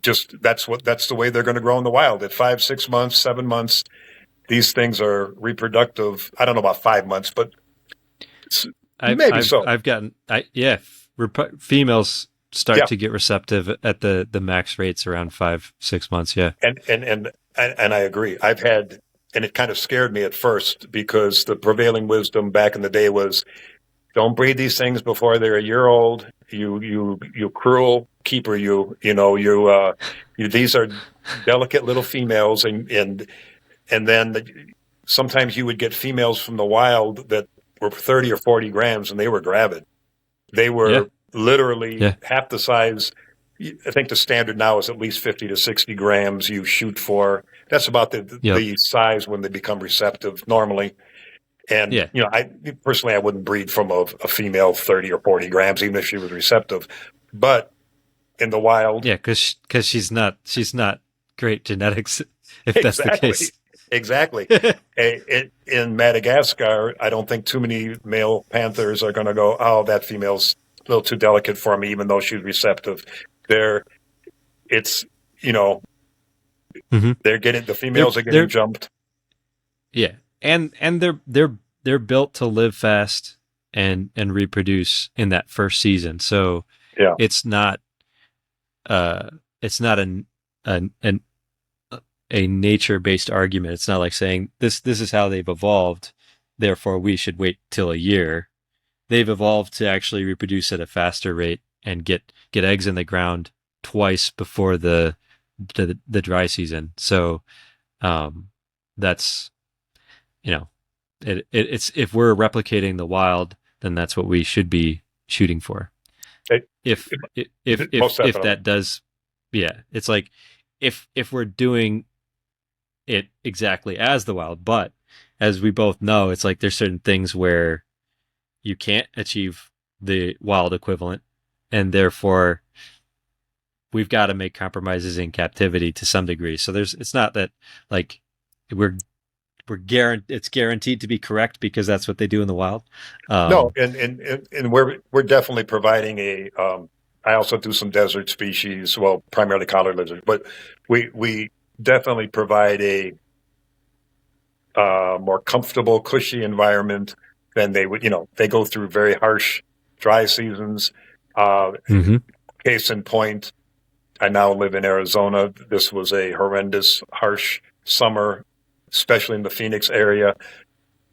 Just that's the way they're going to grow in the wild at 5, 6 months, 7 months. These things are reproductive. I don't know about 5 months, but maybe so. I've gotten yeah, females start Yeah, to get receptive at the max rates around 5 6 months. Yeah. and I agree. I've had, and it kind of scared me at first because the prevailing wisdom back in the day was, don't breed these things before they're a year old. You cruel keeper. These are delicate little females, and then sometimes you would get females from the wild that were 30 or 40 grams, and they were gravid. They Yeah. were literally Yeah. half the size. I think the standard now is at least 50 to 60 grams you shoot for. That's about Yep. the size when they become receptive normally. And, Yeah. I personally, I wouldn't breed from a female 30 or 40 grams, even if she was receptive. But in the wild, Yeah. Because she's not great genetics, if that's the exactly, case. exactly. In Madagascar, I don't think too many male panthers are going to go, oh, that female's a little too delicate for me, even though she's receptive. They're, it's, you know, Hmm. the They're females are getting they're jumped. yeah, and they're built to live fast and reproduce in that first season. So Yeah. it's not uh it's not an a nature based argument. It's not like saying this is how they've evolved, therefore we should wait till a year. They've evolved to actually reproduce at a faster rate and get eggs in the ground twice before the dry season. So um that's you know it's if we're replicating the wild, then that's what we should be shooting for. It, If Most if definitely. that does, yeah, it's like if we're doing it exactly as the wild, but as we both know, it's like there's certain things where you can't achieve the wild equivalent, and therefore we've got to make compromises in captivity to some degree. So it's not that like we're it's guaranteed to be correct because that's what they do in the wild. No, Um, and we're definitely providing a. I also do some desert species, well, primarily collared lizards, but we definitely provide a more comfortable, cushy environment than they would. They go through very harsh dry seasons. Uh, mm-hmm. Case in point, I now live in Arizona. This was a horrendous, harsh summer, especially in the Phoenix area.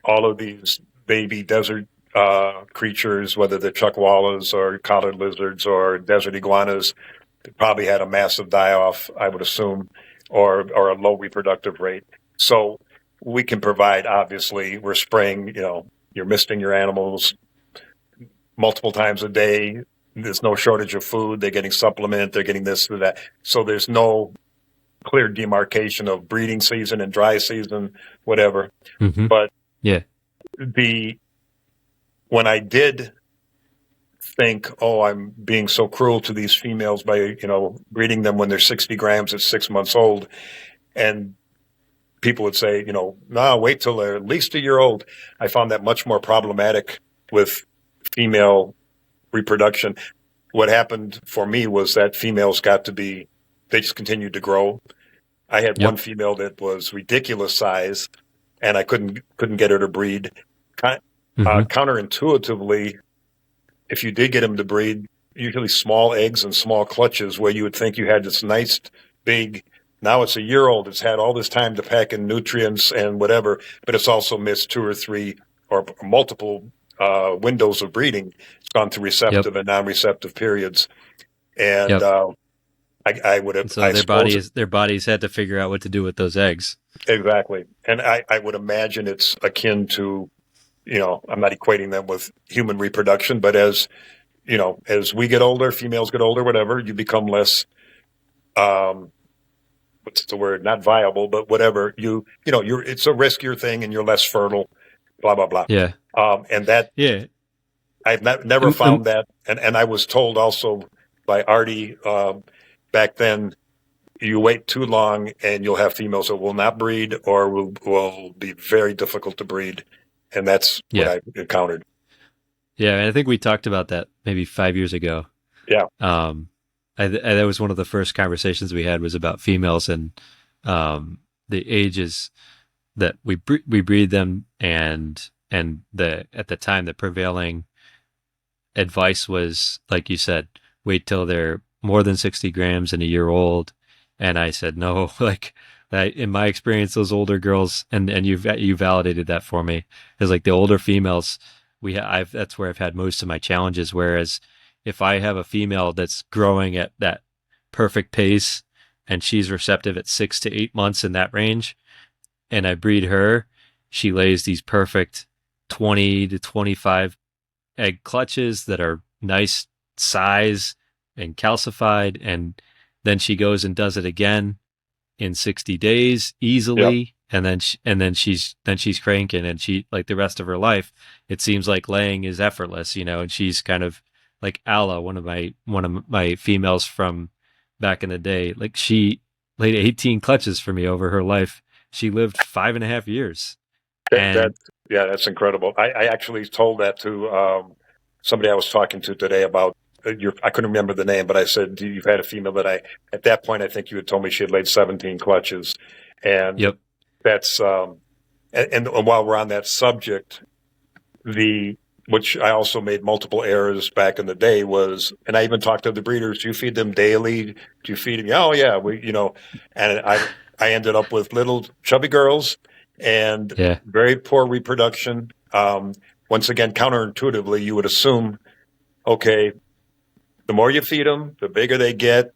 All of these baby desert creatures, whether they're chuckwallas or collared lizards or desert iguanas, probably had a massive die-off, I would assume, or a low reproductive rate. So we can provide, obviously, we're spraying, You're misting your animals multiple times a day. There's no shortage of food. They're getting supplement. They're getting this or that. So there's no clear demarcation of breeding season and dry season, whatever. Mm-hmm. But Yeah. when I did think, oh, I'm being so cruel to these females by, breeding them when they're 60 grams at 6 months old. And people would say, no, wait till they're at least a year old. I found that much more problematic with female reproduction. What happened for me was that females they just continued to grow. I had one Yep. female that was ridiculous size, and I couldn't get her to breed. Mm-hmm. Counterintuitively, if you did get them to breed, usually small eggs and small clutches where you would think you had this nice big, now it's a year old, it's had all this time to pack in nutrients and whatever, but it's also missed 2 or 3 or multiple windows of breeding. It's gone through receptive and non-receptive periods. And Yep. I would have, And so I suppose, their bodies had to figure out what to do with those eggs. exactly. And I would imagine it's akin to, I'm not equating them with human reproduction, but as we get older, females get older, whatever, you become less, what's the word? Not viable, but whatever. It's a riskier thing, and you're less fertile. Blah blah blah. Yeah. And that Yeah. I've never found that, and I was told also by Artie back then, you wait too long, and you'll have females that will not breed or will be very difficult to breed, and that's what I encountered. Yeah, and I think we talked about that maybe 5 years ago. Yeah. That was one of the first conversations we had was about females and the ages that we breed them, and at the time the prevailing advice was, like you said, wait till they're more than 60 grams and a year old. And I said no, like in my experience, those older girls, and you validated that for me, is like the older females. That's where I've had most of my challenges. Whereas if I have a female that's growing at that perfect pace and she's receptive at 6 to 8 months in that range, and I breed her, she lays these perfect 20 to 25 egg clutches that are nice size and calcified. And then she goes and does it again in 60 days easily. Yep. And then she's cranking, and she, like the rest of her life, it seems like laying is effortless, and she's kind of like Alla, one of my females from back in the day. Like she laid 18 clutches for me over her life. She lived 5.5 years. That's incredible. I actually told that to somebody I was talking to today about I couldn't remember the name, but I said, you've had a female that at that point, I think you had told me she had laid 17 clutches. And yep. That's, and while we're on that subject, which I also made multiple errors back in the day was, and I even talked to the breeders, do you feed them daily? Do you feed them? Oh yeah, and I ended up with little chubby girls and very poor reproduction. Once again, counterintuitively, you would assume, okay, the more you feed them, the bigger they get.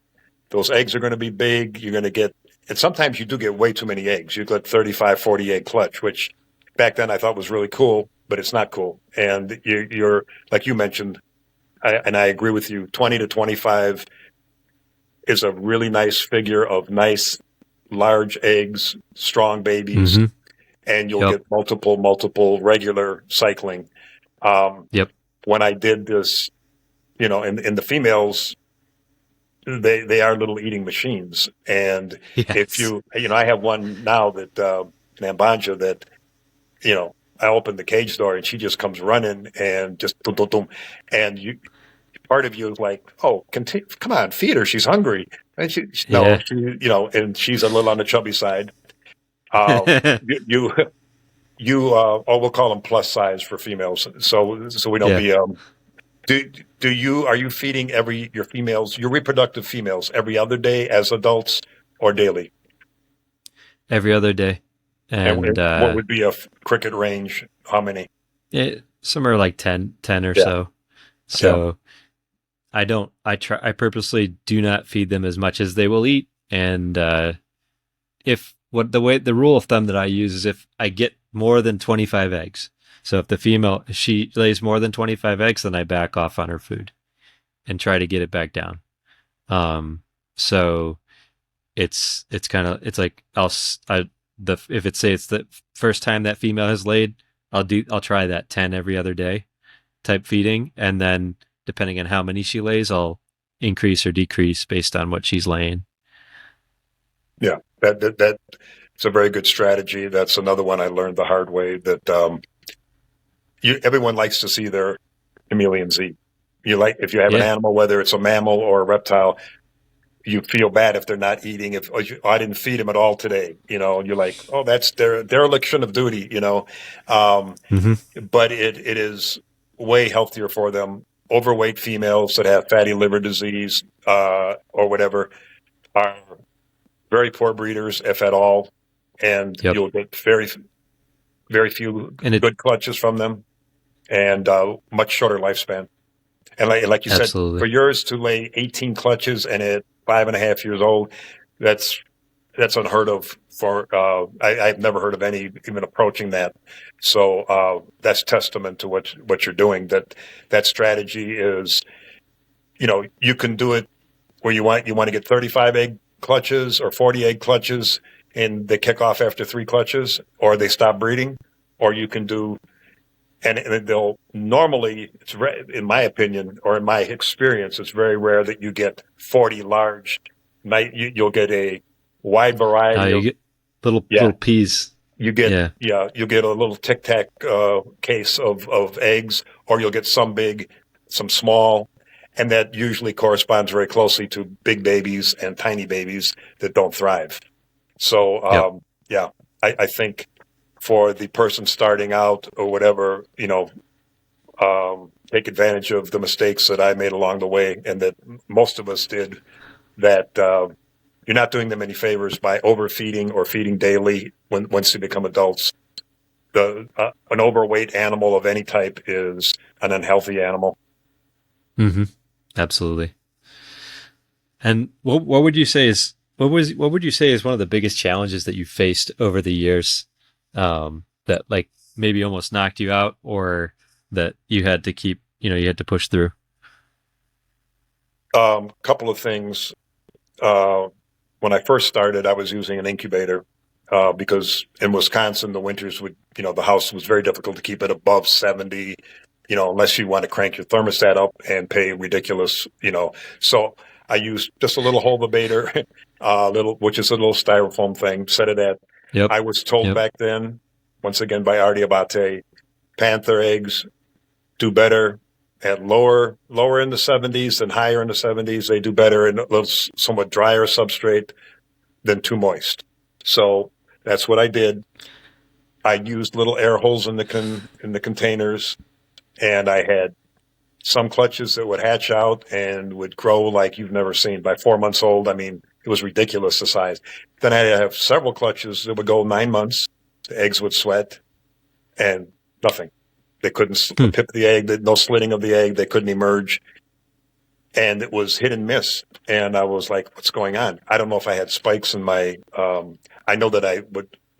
Those eggs are going to be big. You're going to get, and sometimes you do get way too many eggs. You get 35, 40 egg clutch, which back then I thought was really cool, but it's not cool. And you're like you mentioned, and I agree with you, 20 to 25 is a really nice figure of nice, large eggs, strong babies, and you'll get multiple regular cycling. When I did this, in the females, they are little eating machines. And if I have one now that, Nambanja, that, I open the cage door and she just comes running and just boom, boom, boom. And part of you is like, oh, come on, feed her. She's hungry. And and she's a little on the chubby side. We'll call them plus size for females. So we don't be, are you feeding your reproductive females every other day as adults or daily? Every other day. And what would be a cricket range? How many? Somewhere like 10 or so. So I purposely do not feed them as much as they will eat. And the rule of thumb that I use is if I get more than 25 eggs. So if the female, if she lays more than 25 eggs, then I back off on her food and try to get it back down. So it's kind of, it's like if it's say it's the first time that female has laid, I'll try that 10 every other day type feeding, and then depending on how many she lays, I'll increase or decrease based on what she's laying. Yeah, that's a very good strategy. That's another one I learned the hard way. That everyone likes to see their chameleons eat. You like if you have an Yeah. animal, whether it's a mammal or a reptile, you feel bad if they're not eating. If I didn't feed them at all today, and you're like, oh, that's their dereliction of duty. Mm-hmm. But it is way healthier for them. Overweight females that have fatty liver disease or whatever are very poor breeders, if at all, and Yep. you'll get very, very few And it good clutches from them, and much shorter lifespan. And like you said, for absolutely. yours to lay 18 clutches and at 5.5 years old, that's unheard of. I've never heard of any even approaching that. So that's testament to what you're doing. That strategy is, you can do it where you want to get 35 egg clutches or 40 egg clutches, and they kick off after 3 clutches, or they stop breeding, or you can do. And they'll normally, in my opinion or in my experience, it's very rare that you get 40 large. You'll get a wide variety You of, get little yeah. little peas. Yeah. You'll get a little tic tac case of eggs, or you'll get some big, some small, and that usually corresponds very closely to big babies and tiny babies that don't thrive. So Yep. yeah, I think for the person starting out or whatever, take advantage of the mistakes that I made along the way and that most of us did, that you're not doing them any favors by overfeeding or feeding daily once they become adults. An overweight animal of any type is an unhealthy animal. Mm-hmm. Absolutely. And what would you say is what would you say is one of the biggest challenges that you faced over the years, that like maybe almost knocked you out, or that you had to keep, you had to push through? Couple of things. When I first started, I was using an incubator because in Wisconsin, the winters the house was very difficult to keep it above 70, unless you want to crank your thermostat up and pay ridiculous. So I used just a little Hovabator, which is a little styrofoam thing, set it at. Yep. I was told Yep. back then, once again by Artie Abate, Panther eggs do better at lower in the 70s than higher in the 70s. They do better in a little somewhat drier substrate than too moist. So that's what I did. I used little air holes in the containers, and I had some clutches that would hatch out and would grow like you've never seen. By 4 months old, I mean, it was ridiculous the size. Then I have several clutches that would go 9 months. The eggs would sweat and nothing. They couldn't Hmm. pip the egg, no slitting of the egg. They couldn't emerge. And it was hit and miss. And I was like, what's going on? I don't know if I had spikes in my, I know that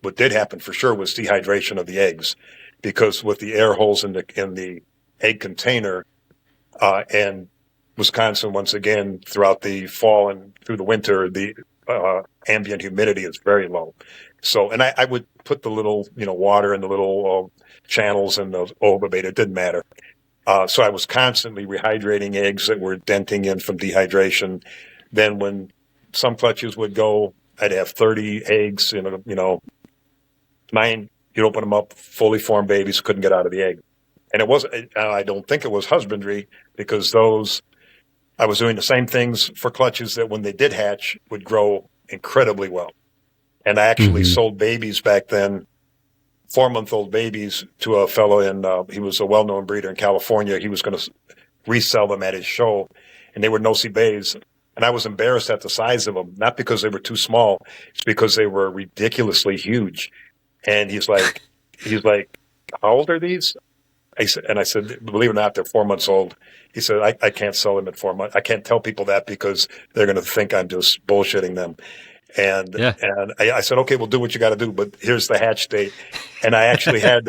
what did happen for sure was dehydration of the eggs, because with the air holes in the egg container, and Wisconsin, once again, throughout the fall and through the winter, the ambient humidity is very low. So, and I would put the little, water in the little channels in the ovabeta. It didn't matter. So I was constantly rehydrating eggs that were denting in from dehydration. Then when some clutches would go, I'd have 30 eggs in mine. You'd open them up, fully formed babies, couldn't get out of the egg. And I don't think it was husbandry, because I was doing the same things for clutches that when they did hatch would grow incredibly well. And I actually Mm-hmm. sold babies back then, 4-month-old babies, to a fellow he was a well-known breeder in California. He was going to resell them at his show, and they were Nosy Bays. And I was embarrassed at the size of them, not because they were too small, it's because they were ridiculously huge. And he's like, how old are these? I said, believe it or not, they're 4 months old. He said, I can't sell them at 4 months. I can't tell people that because they're going to think I'm just bullshitting them. Yeah. And I said, okay, we'll do what you got to do, but here's the hatch date. And I actually had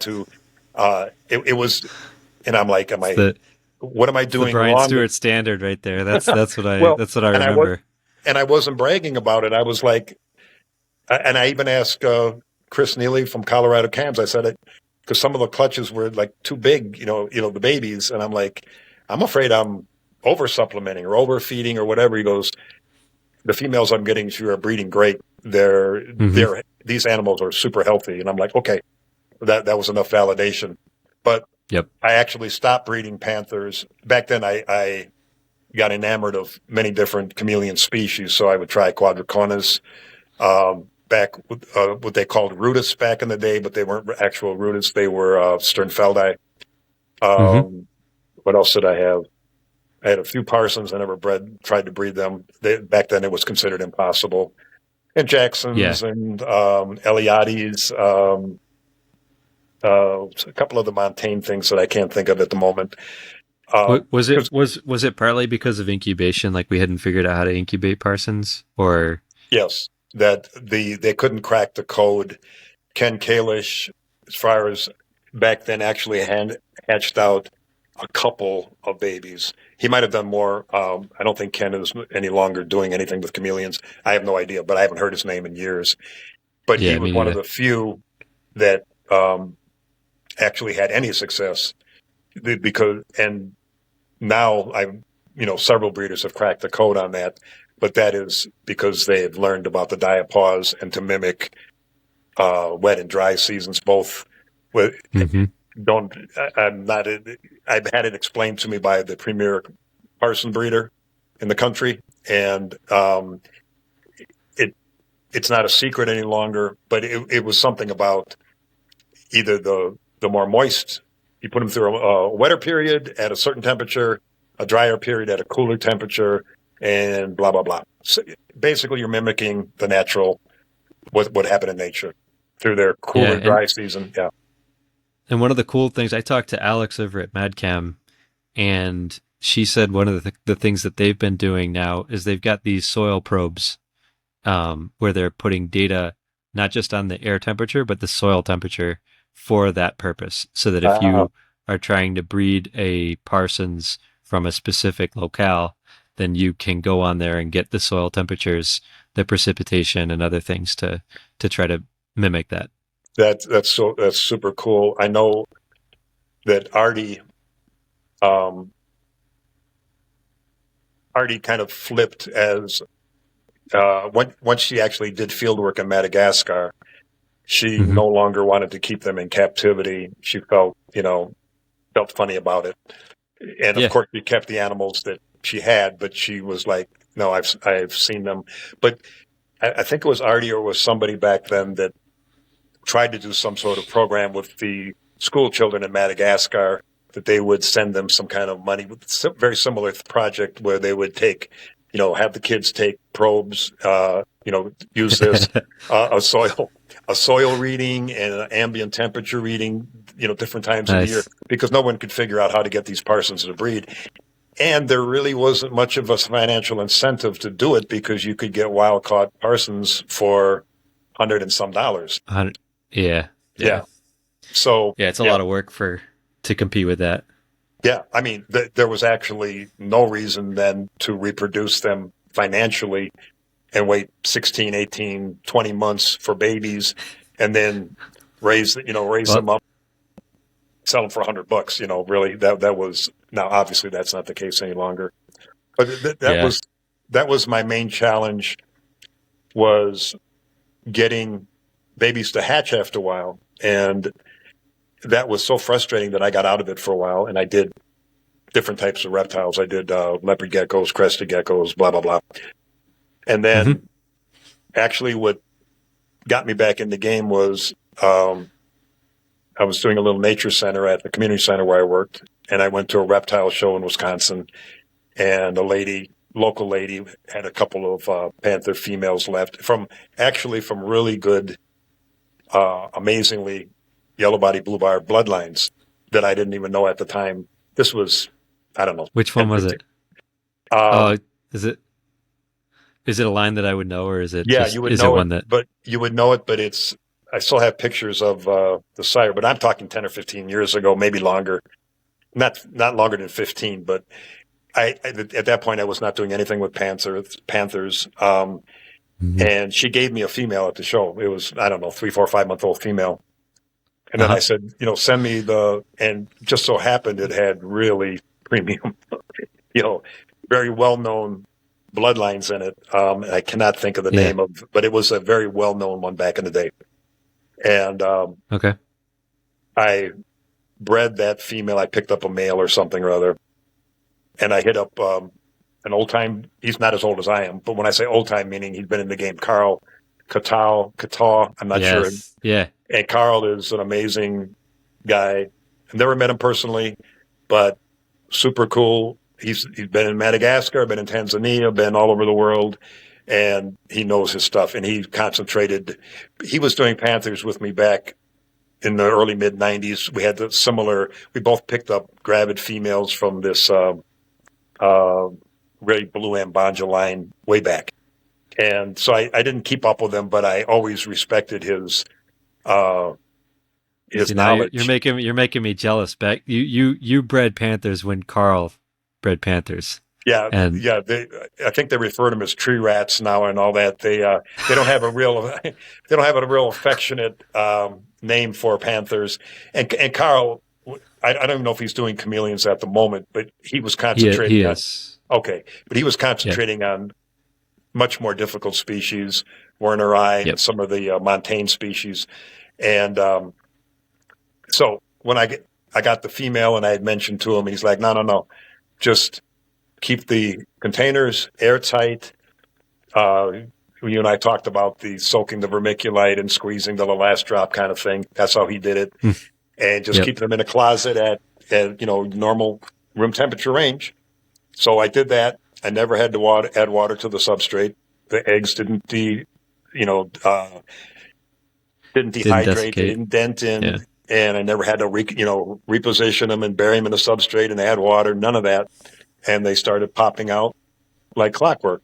to, it was, and I'm like, It's the what am I it's the doing Brian wrong? Stewart standard right there. Well, That's what I and I was, remember. and I wasn't bragging about it. I was like, and I even asked Chris Neely from Colorado Cams. I said it because some of the clutches were like too big, the babies, and I'm like, I'm afraid I'm over supplementing or overfeeding or whatever. He goes, the females I'm getting through are breeding great. Hmm. These animals are super healthy, and I'm like, okay, that was enough validation. But Yep. I actually stopped breeding panthers back then. I got enamored of many different chameleon species, so I would try quadricornis. Back with what they called rudis back in the day, but they weren't actual rudis. They were Sternfeldi. Hmm. What else did I have? I had a few parsons. I never tried to breed them. Back then, it was considered impossible. And Yeah. Jacksons and Eliades, a couple of the Montaigne things that I can't think of at the moment. Was it 'Cause was it partly because of incubation? Like we hadn't figured out how to incubate parsons, or yes, that they couldn't crack the code. Ken Kalish, as far as back then, actually hatched out a couple of babies. He might have done more. I don't think Ken is any longer doing anything with chameleons. I have no idea, but I haven't heard his name in years. But he yeah, was me one of neither. the few that actually had any success because, and now several breeders have cracked the code on that, but that is because they've learned about the diapause and to mimic wet and dry seasons both. With Hmm. don't I'm not. I've had it explained to me by the premier parson breeder in the country, and it it's not a secret any longer. But it was something about either the more moist, you put them through a wetter period at a certain temperature, a drier period at a cooler temperature, and blah blah blah. So basically, you're mimicking the natural what happened in nature through their Yeah, cooler dry season. Yeah. and one of the cool things I talked to Alex over at MadCam, and she said one of the things that they've been doing now is they've got these soil probes where they're putting data not just on the air temperature but the soil temperature for that purpose, so that if Uh, you are trying to breed a parsons from a specific locale, then you can go on there and get the soil temperatures, the precipitation, and other things to try to mimic that. that's super cool. I know that um, Artie kind of flipped as once she actually did field work in Madagascar. She Hmm. no longer wanted to keep them in captivity. She felt funny about it, and of Yeah. course she kept the animals that she had. But she was like, "No, I've seen them." But I think it was Artie or was somebody back then that tried to do some sort of program with the school children in Madagascar that they would send them some kind of money with very similar project where they would take, have the kids take probes, use this a soil reading and an ambient temperature reading, different times of the year Nice. because no one could figure out how to get these parsons to breed. And there really wasn't much of a financial incentive to do it because you could get wild caught parsons for hundred and some dollars. Yeah. Yeah. Yeah. So, Yeah. It's a yeah, lot of work for to compete with that. yeah. I mean, there was actually no reason then to reproduce them financially and wait 16, 18, 20 months for babies and then raise Well, them up, sell them for $100. Really, that was now obviously that's not the case any longer. But yeah. that was my main challenge was getting babies to hatch after a while. And that was so frustrating that I got out of it for a while and I did different types of reptiles. I did leopard geckos, crested geckos, blah, blah, blah. And Hmm. then actually what got me back in the game was I was doing a little nature center at the community center where I worked. And I went to a reptile show in Wisconsin. And local lady, had a couple of panther females left from really good, amazingly yellow body, blue bar bloodlines that I didn't even know at the time. This was, I don't know, Which one 10, was 15. it? Oh, Um, is it? Is it a line that I would know, or is it Yeah, just you would is it know it, one that? but you would know it, but it's, I still have pictures of the sire, but I'm talking 10 or 15 years ago, maybe longer. Not longer than 15, but at that point I was not doing anything with Panthers. Mhm. And she gave me a female at the show. It was, I don't know, 3, 4, 5 month old female. And Uh then I huh. said, send me and just so happened it had really premium, you know, very well known bloodlines in it. And I cannot think of the Yeah. name but it was a very well known one back in the day. And Okay. I bred that female. I picked up a male or something or other. And I hit up an old time, he's not as old as I am, but when I say old time, meaning he'd been in the game, Carl Kataw, I'm not sure. Yes. Yeah. And Carl is an amazing guy. I've never met him personally, but super cool. He's been in Madagascar, been in Tanzania, been all over the world, and he knows his stuff. And he concentrated. He was doing Panthers with me back in the early mid '90s. We had the similar. We both picked up gravid females from this uh, really blue ambanja line way back. And so I didn't keep up with him, but I always respected uh, his See, now you're knowledge. making me jealous. Back you bred Panthers when Carl bred Panthers, Yeah, and yeah. I think they refer to them as tree rats now and all that. They don't have a real they don't have a real affectionate name for panthers. And Carl, I don't even know if he's doing chameleons at the moment, but he was he concentrating on is. okay, but he was Yep. concentrating on much more difficult species, Werner I and Yep. some of the Montaigne species. And so when I got the female and I had mentioned to him, he's like, no, no, no, just keep the containers airtight. Uh, you and I talked about the soaking the vermiculite and squeezing to the last drop kind of thing. That's how he did it, Hmm. and just Yep. keep them in a closet at normal room temperature range. So I did that. I never had to add water to the substrate. The eggs you know, uh, didn't Didn't dehydrate. They desiccate. didn't dent Yeah. in, and I never had to reposition them and bury them in the substrate and add water. None of that, and they started popping out like clockwork.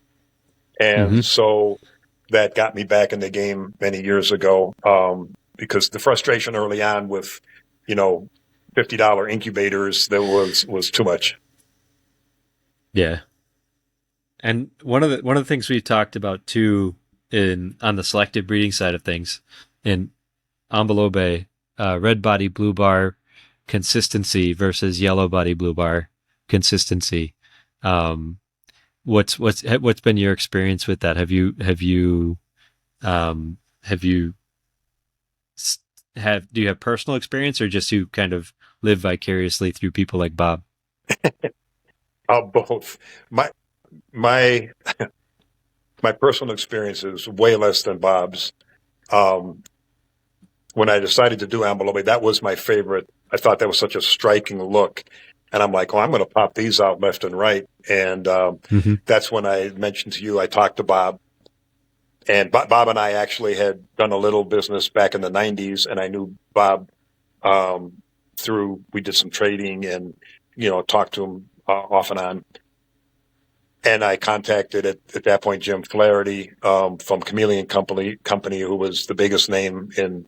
And Hmm. so that got me back in the game many years ago because the frustration early on with, you know, $50 incubators that was too much. Yeah. And one of the things we talked about too in on the selective breeding side of things in Ambelobe, red body blue bar consistency versus yellow body blue bar consistency. Um, what's been your experience with that? Um, have you do you have personal experience, or just you kind of live vicariously through people like Bob? Both. My my personal experience is way less than Bob's. Um, when I decided to do Ambelobe, that was my favorite. I thought that was such a striking look. And I'm like, oh, I'm going to pop these out left and right. And Mm-hmm. that's when I mentioned to you, I talked to Bob. And Bob and I actually had done a little business back in the 90s. And I knew Bob we did some trading and, talked to him off and on. And I contacted at that point Jim Flaherty from Chameleon Company, who was the biggest name in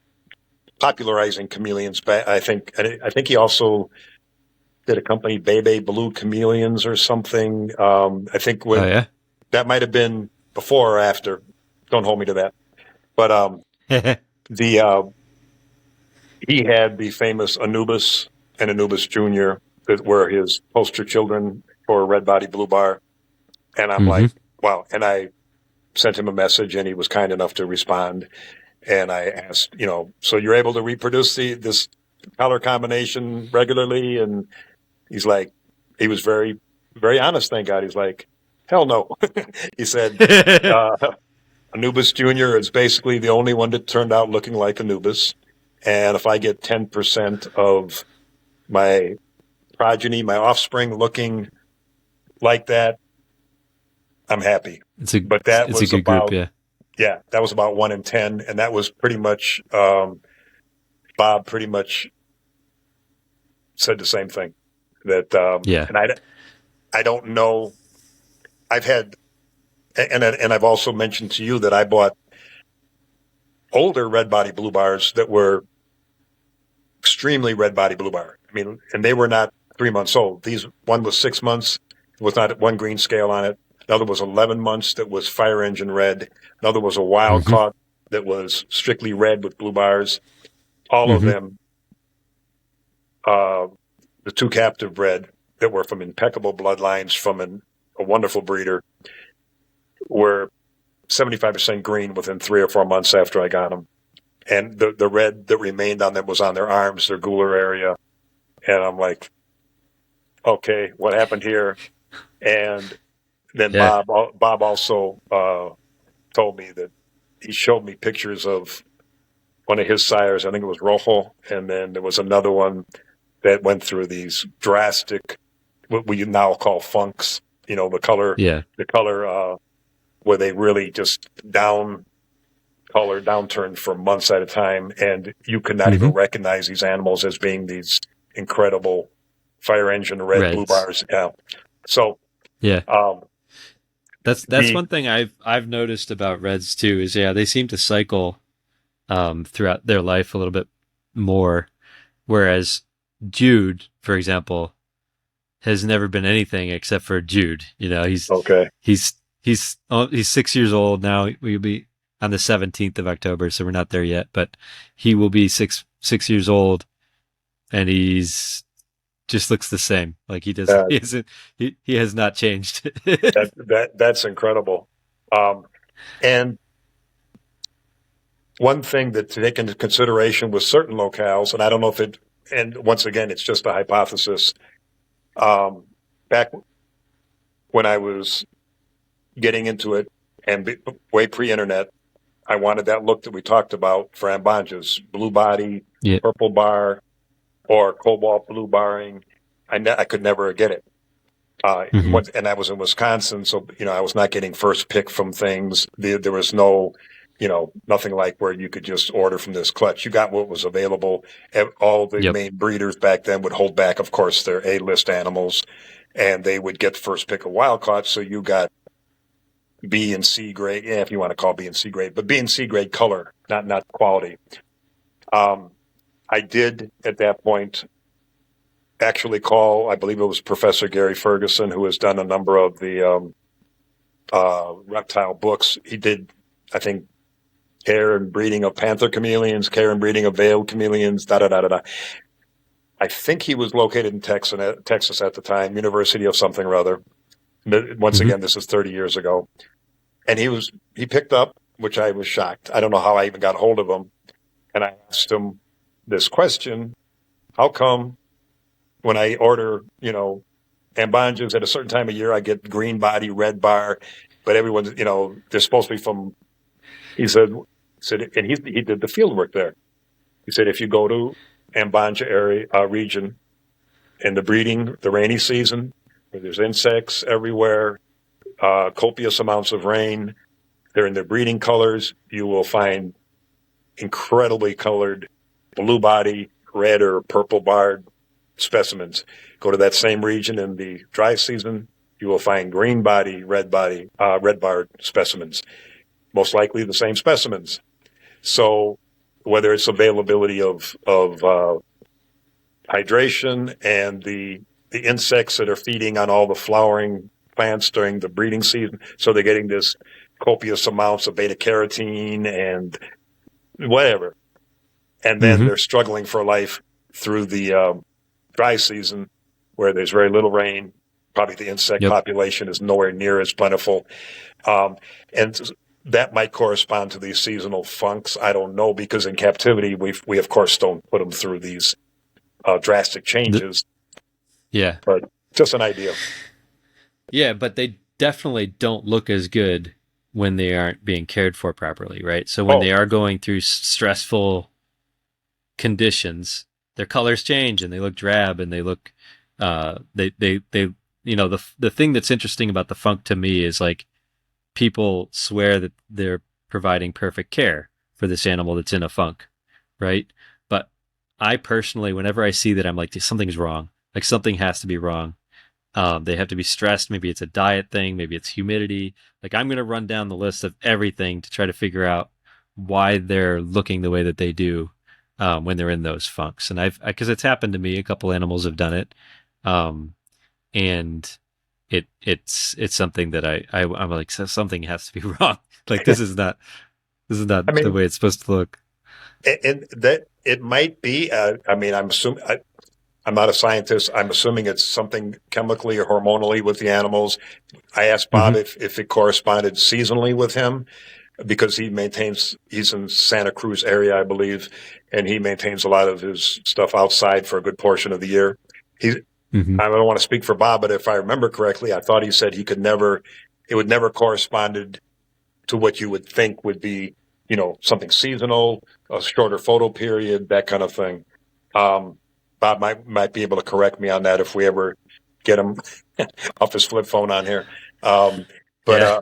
popularizing chameleons. I think he also did a company, Bebe Blue Chameleons or something. I think Oh when yeah. that might have been before or after. Don't hold me to that. But the he had the famous Anubis and Anubis Junior that were his poster children for Red Body Blue Bar. And I'm Mm-hmm. like, wow. And I sent him a message, and he was kind enough to respond. And I asked, so you're able to reproduce this color combination regularly? And he's like, he was very, very honest. Thank God. He's like, hell no. He said, uh, Anubis Junior is basically the only one that turned out looking like Anubis. And if I get 10% of my progeny, my offspring looking like that, I'm happy. it's a But that it's a was good group. about, Yeah. yeah, that was about 1 in 10. And that was pretty much, Bob pretty much said the same thing that, Yeah. and I don't know. I've had and I've also mentioned to you that I bought older red body blue bars that were extremely red body blue bar. I mean, and they were not 3 months old. One was 6 months, was not one green scale on it. Another was 11 months that was fire engine red. Another was a wild Mm-hmm. caught that was strictly red with blue bars. All of Mm-hmm. them, uh, the two captive bred that were from impeccable bloodlines from a wonderful breeder, were 75% green within 3 or 4 months after I got them. And the red that remained on them was on their arms, their gular area. And I'm like, okay, what happened here? And then Yeah. Bob also told me that he showed me pictures of one of his sires. I think it was Rojo, and then there was another one that went through these drastic, what we now call funks. You know, Yeah. the color where they really just downturned for months at a time, and you could not Mm-hmm. even recognize these animals as being these incredible fire engine red blue Reds. bars. Yeah. So Yeah. um, That's the one thing I've noticed about Reds too is they seem to cycle throughout their life a little bit more, whereas Jude, for example, has never been anything except for Jude. okay. He's he's 6 years old now. We'll be on the 17th of October, so we're not there yet, but he will be 6 years old, and he's just looks the same. Like he does. Uh, He has not changed. that's incredible. Um, and one thing that to take into consideration with certain locales, and I don't know if it, and once again, it's just a hypothesis. Um, Back when I was getting into it and way pre-internet, I wanted that look that we talked about for ambanjas, blue body, Yeah. purple bar, or cobalt blue barring. I could never get it. Hmm. And I was in Wisconsin, so I was not getting first pick from things. There was no, nothing like where you could just order from this clutch. You got what was available. All the Yep. main breeders back then would hold back, of course, their A-list animals, and they would get first pick of wild caught. So you got B and C grade, yeah, if you want to call B and C grade, but B and C grade color, not quality. Um, I did at that point actually call, I believe it was Professor Gary Ferguson, who has done a number of the reptile books. He did, I think, care and breeding of panther chameleons, care and breeding of veiled chameleons, da da da da da. I think he was located in Texas at the time, University of something or other. Once Hmm. again, this is 30 years ago. And he picked up, which I was shocked. I don't know how I even got hold of him. And I asked him this question: how come when I order, ambanjas at a certain time of year, I get green body, red bar, but everyone's, they're supposed to be from, he said, and he did the field work there. He said, if you go to Ambanja area, region in the rainy season, where there's insects everywhere, copious amounts of rain, they're in their breeding colors, you will find incredibly colored blue body, red or purple barred specimens. Go to that same region in the dry season, you will find green body, red barred specimens. Most likely the same specimens. So whether it's availability of hydration and the insects that are feeding on all the flowering plants during the breeding season, so they're getting this copious amounts of beta carotene and whatever, and then Hmm. they're struggling for life through the dry season where there's very little rain. Probably the insect Yep. population is nowhere near as plentiful. Um, and that might correspond to these seasonal funks. I don't know, because in captivity, we of course don't put them through these drastic The, changes, yeah. but just an idea. Yeah, but they definitely don't look as good when they aren't being cared for properly, right? So when Oh, they are going through stressful conditions, their colors change and they look drab and they look they the thing that's interesting about the funk to me is like people swear that they're providing perfect care for this animal that's in a funk, right? But I personally, whenever I see that, I'm like, something's wrong. Like something has to be wrong. They have to be stressed. Maybe it's a diet thing. Maybe it's humidity. Like I'm going to run down the list of everything to try to figure out why they're looking the way that they do when they're in those funks. And because it's happened to me, a couple animals have done it, um, and it's something that I'm like, something has to be wrong. Like this is not I the mean, way it's supposed to look. and that it might be. I mean, I'm assuming. I'm not a scientist. I'm assuming it's something chemically or hormonally with the animals. I asked Bob Hmm. if it corresponded seasonally with him because he's in Santa Cruz area, I believe, and he maintains a lot of his stuff outside for a good portion of the year. He, Hmm. I don't want to speak for Bob, but if I remember correctly, I thought he said it would never corresponded to what you would think would be, something seasonal, a shorter photo period, that kind of thing. Um, Bob might be able to correct me on that if we ever get him off his flip phone on here. Um, but Yeah. uh,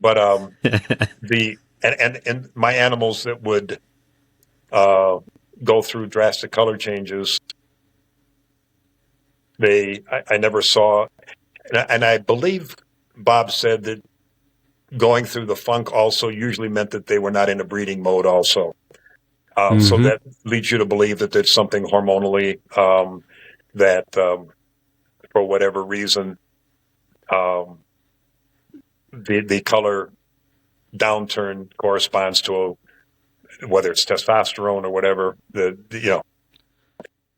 but the and my animals that would uh, go through drastic color changes, I never saw, and I believe Bob said that going through the funk also usually meant that they were not in a breeding mode also. So Hmm. that leads you to believe that there's something hormonally that, for whatever reason, um, the color downturn corresponds to whether it's testosterone or whatever.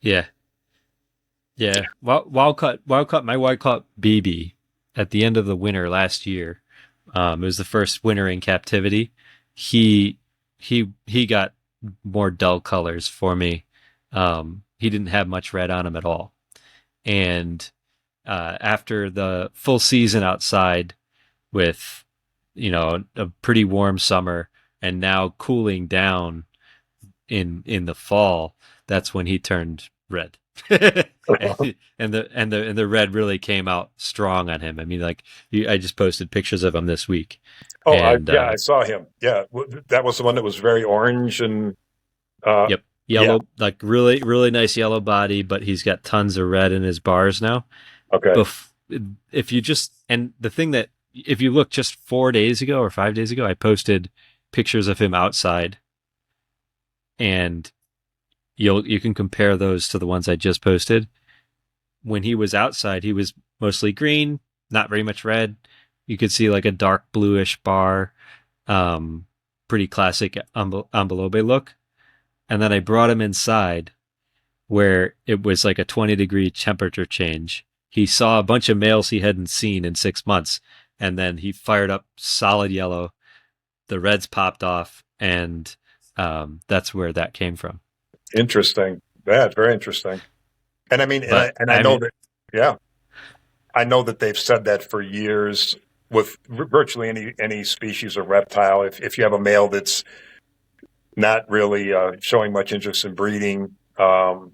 Yeah. Yeah, wild caught my wild caught BB at the end of the winter last year. It was the first winter in captivity. He he got more dull colors for me. He didn't have much red on him at all. And after the full season outside with a pretty warm summer and now cooling down in the fall, that's when he turned red. And the red really came out strong on him. I mean, like I just posted pictures of him this week, and Yeah, I saw him. Yeah, that was the one that was very orange and yep, yeah. yellow, like really really nice yellow body, but he's got tons of red in his bars now. Okay, Bef- if you just and the thing that if you look just 4 days ago or 5 days ago, I posted pictures of him outside, and you can compare those to the ones I just posted. When he was outside, he was mostly green, not very much red. You could see like a dark bluish bar, um, pretty classic ambelobe look. And then I brought him inside where it was like a 20-degree temperature change. He saw a bunch of males he hadn't seen in 6 months, and then he fired up solid yellow. The reds popped off, and that's where that came from. interesting. That's very interesting. And I mean, But I I know mean, that. Yeah, I know that they've said that for years with virtually any species of reptile. If you have a male that's not really showing much interest in breeding, show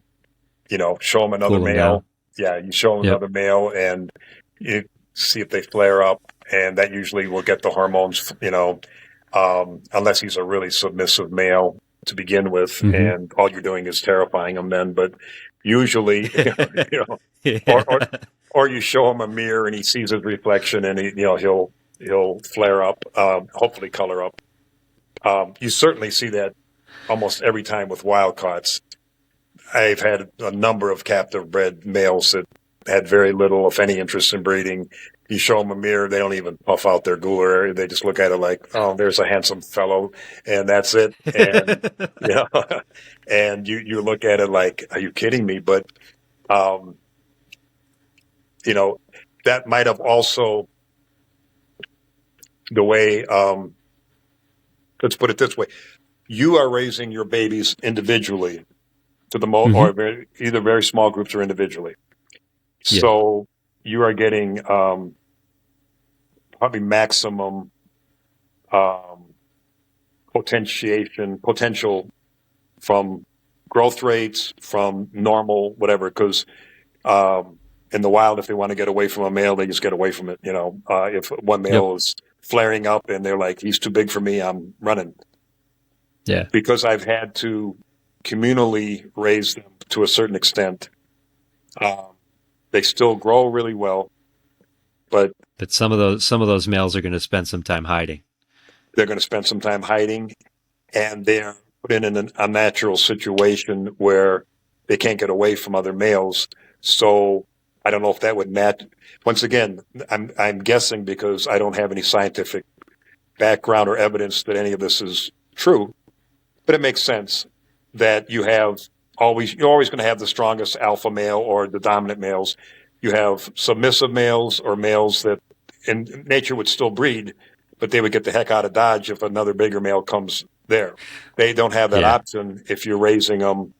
them another cooling down. male. Yeah, you show them Yep. another male, and you see if they flare up, and that usually will get the hormones. Unless he's a really submissive male to begin with, Mm-hmm. and all you're doing is terrifying him. Then, but usually, you know, or or Yeah. or you show him a mirror and he sees his reflection, and he'll flare up, hopefully color up. You certainly see that almost every time with wild caughts. I've had a number of captive bred males that had very little, if any, interest in breeding. You show them a mirror, they don't even puff out their gooler. They just look at it like, oh, there's a handsome fellow, and that's it. And you know, and you look at it like, are you kidding me? But um, you know, that might have also the way. Let's put it this way: you are raising your babies individually to the Hmm. or either very small groups or individually. Yeah. So you are getting probably maximum um, potential from growth rates, from normal, whatever. Because in the wild, if they want to get away from a male, they just get away from it. If one Yep. male is flaring up and they're like, he's too big for me, I'm running. Yeah. Because I've had to communally raise them to a certain extent. Um, they still grow really well. but some of those males are going to spend some time hiding. they're going to spend some time hiding, and they're put in an unnatural situation where they can't get away from other males. So I don't know if that would match. Once again, I'm guessing because I don't have any scientific background or evidence that any of this is true, but it makes sense that you're always going to have the strongest alpha male or the dominant males. You have submissive males or males that in nature would still breed, but they would get the heck out of Dodge if another bigger male comes there. They don't have that Yeah. option if you're raising them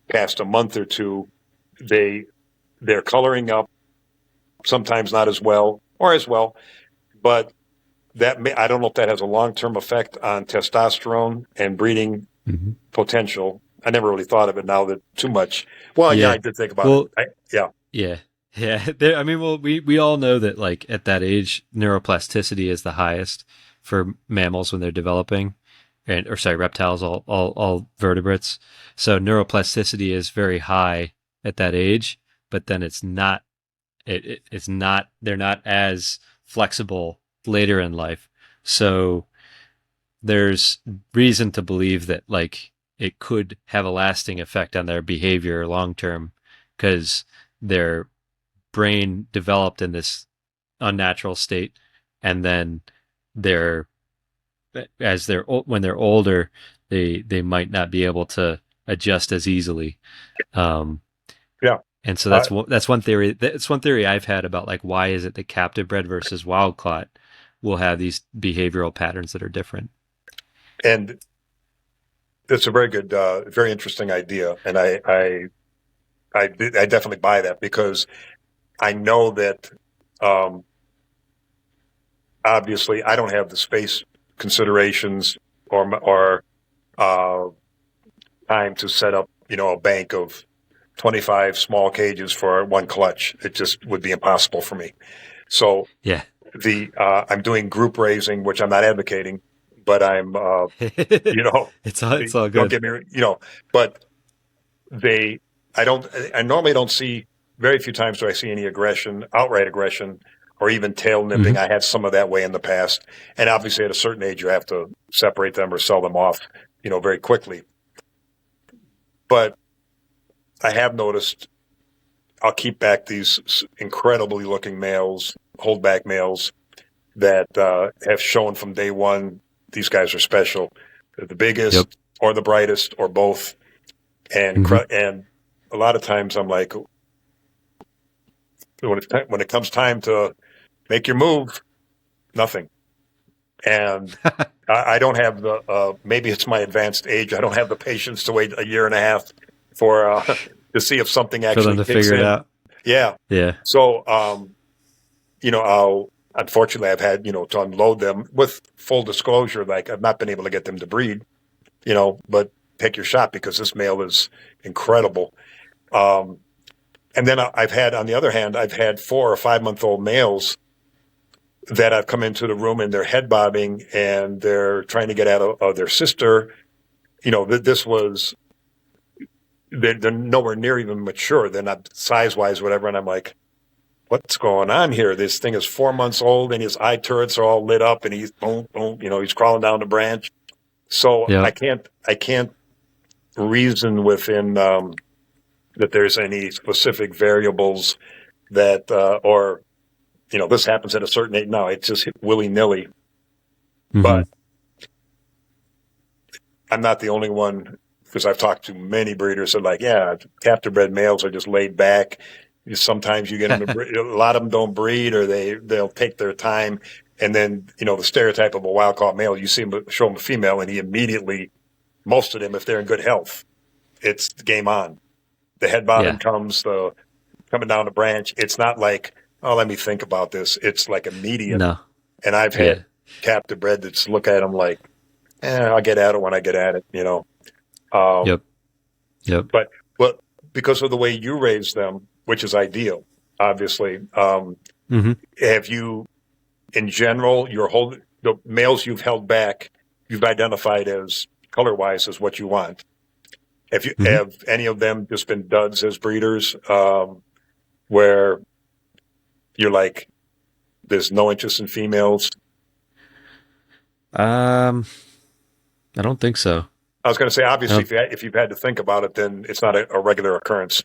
past a month or two. They're coloring up, sometimes not as well or as well, but I don't know if that has a long-term effect on testosterone and breeding Mm-hmm. potential. I never really thought of it now that too much. Well, yeah, I Yeah. did think about it. Well, Yeah. yeah. Yeah. I mean, well, we all know that like at that age, neuroplasticity is the highest for mammals when they're developing, and or sorry, reptiles, all vertebrates. So neuroplasticity is very high at that age, but then it's not. It's not. They're not as flexible later in life. So there's reason to believe that like it could have a lasting effect on their behavior long term because their brain developed in this unnatural state, and then they're when they're older, they might not be able to adjust as easily. Um, Yeah. and so Uh, that's one theory. That's one theory I've had about like why is it that captive bred versus wild caught will have these behavioral patterns that are different. and it's a very good, very interesting idea. And I definitely buy that because I know that um, obviously I don't have the space considerations or uh, time to set up, a bank of 25 small cages for one clutch. It just would be impossible for me. So Yeah. I'm doing group raising, which I'm not advocating, but I'm, It's all don't good. get me, but they, I normally don't see very few times do I see any aggression, outright aggression, or even tail Mm-hmm. nipping. I had some of that way in the past. And obviously at a certain age, you have to separate them or sell them off, very quickly. But I have noticed I'll keep back these incredibly looking males, holdback males that have shown from day one these guys are special. They're the Yep. biggest or the brightest or both. And Mm-hmm. and a lot of times I'm like, when it comes time to make your move, nothing. And I don't have the maybe it's my advanced age. I don't have the patience to wait a year and a half for to see if something For them actually to kicks figure it in. out. Yeah. Yeah. So unfortunately I've had, to unload them with full disclosure, like I've not been able to get them to breed, but take your shot because this male is incredible. Um, and then on the other hand, I've had 4 or 5 month old males that I've come into the room and they're head bobbing and they're trying to get out of their sister. They're nowhere near even mature. They're not size wise, whatever. And I'm like, what's going on here? This thing is 4 months old and his eye turrets are all lit up and he's boom, boom, he's crawling down the branch. So I Yep. can't reason within that there's any specific variables that or this happens at a certain age. No, it's just willy nilly. Mm-hmm. But I'm not the only one because I've talked to many breeders that are like, yeah, captive bred males are just laid back. Sometimes you get them to breed. A lot of them don't breed or they'll take their time. And then, the stereotype of a wild caught male, you see him show him a female and he immediately, most of them, if they're in good health, it's game on. The head bobbing Yeah. comes, the coming down the branch. It's not like, oh, let me think about this. It's like immediate. No. And I've Yeah. had captive bred that's look at them like, I'll get at it when I get at it, Yep. Yep. But because of the way you raise them, which is ideal, obviously, Mm-hmm. have you, in general, the males you've held back, you've identified as color wise as what you want. Mm-hmm. Have any of them just been duds as breeders, where you're like, There's no interest in females. Um, I don't think so. I was going to say, I obviously, don't. if you've had to think about it, then it's not a regular occurrence.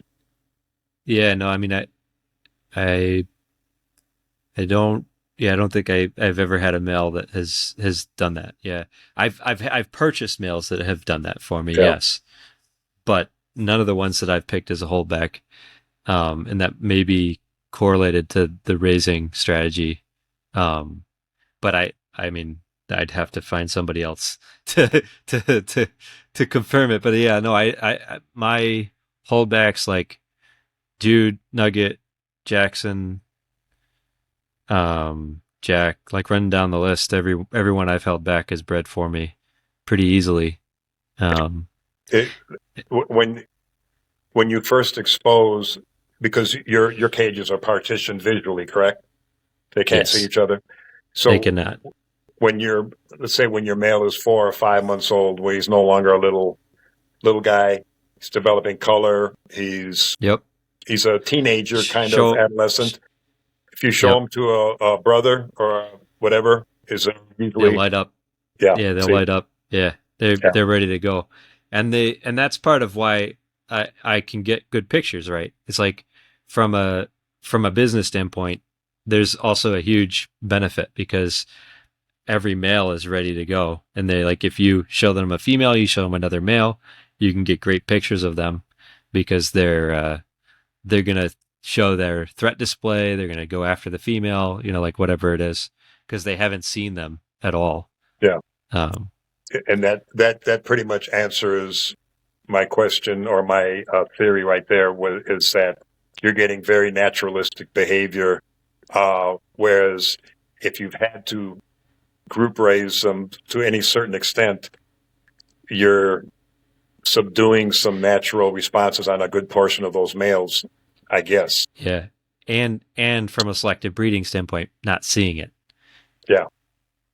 Yeah, no. I mean, I, I don't. Yeah, I don't think I've ever had a male that has done that. Yeah, I've purchased males that have done that for me. Yeah. Yes, but none of the ones that I've picked as a holdback. And that may be correlated to the raising strategy. Um, but I mean, I'd have to find somebody else to confirm it. But yeah, no, my holdbacks like Dude, Nugget, Jackson, Jack, like running down the list. Everyone I've held back has bred for me pretty easily. Um, It, when you first expose, because your cages are partitioned visually, correct? They can't see yes, each other. they So cannot. when let's say when your male is 4 or 5 months old, where he's no longer a little guy, he's developing color. Yep. He's a teenager, kind of Show. adolescent. If you show Yep. him to a brother or whatever, is They'll usually light up. yeah. Yeah, they'll See, light up. Yeah, yeah, they're ready to go, and that's part of why I can get good pictures. Right? It's like from a from a business standpoint, there's also a huge benefit because every male is ready to go, and they like if you show them a female, you show them another male, you can get great pictures of them because they're gonna show their threat display. They're gonna go after the female, like whatever it is, because they haven't seen them at all. yeah. Um, And that pretty much answers my question or my theory right there. Is that you're getting very naturalistic behavior, whereas if you've had to group raise them to any certain extent, you're subduing some natural responses on a good portion of those males, I guess. Yeah. And from a selective breeding standpoint, not seeing it, Yeah,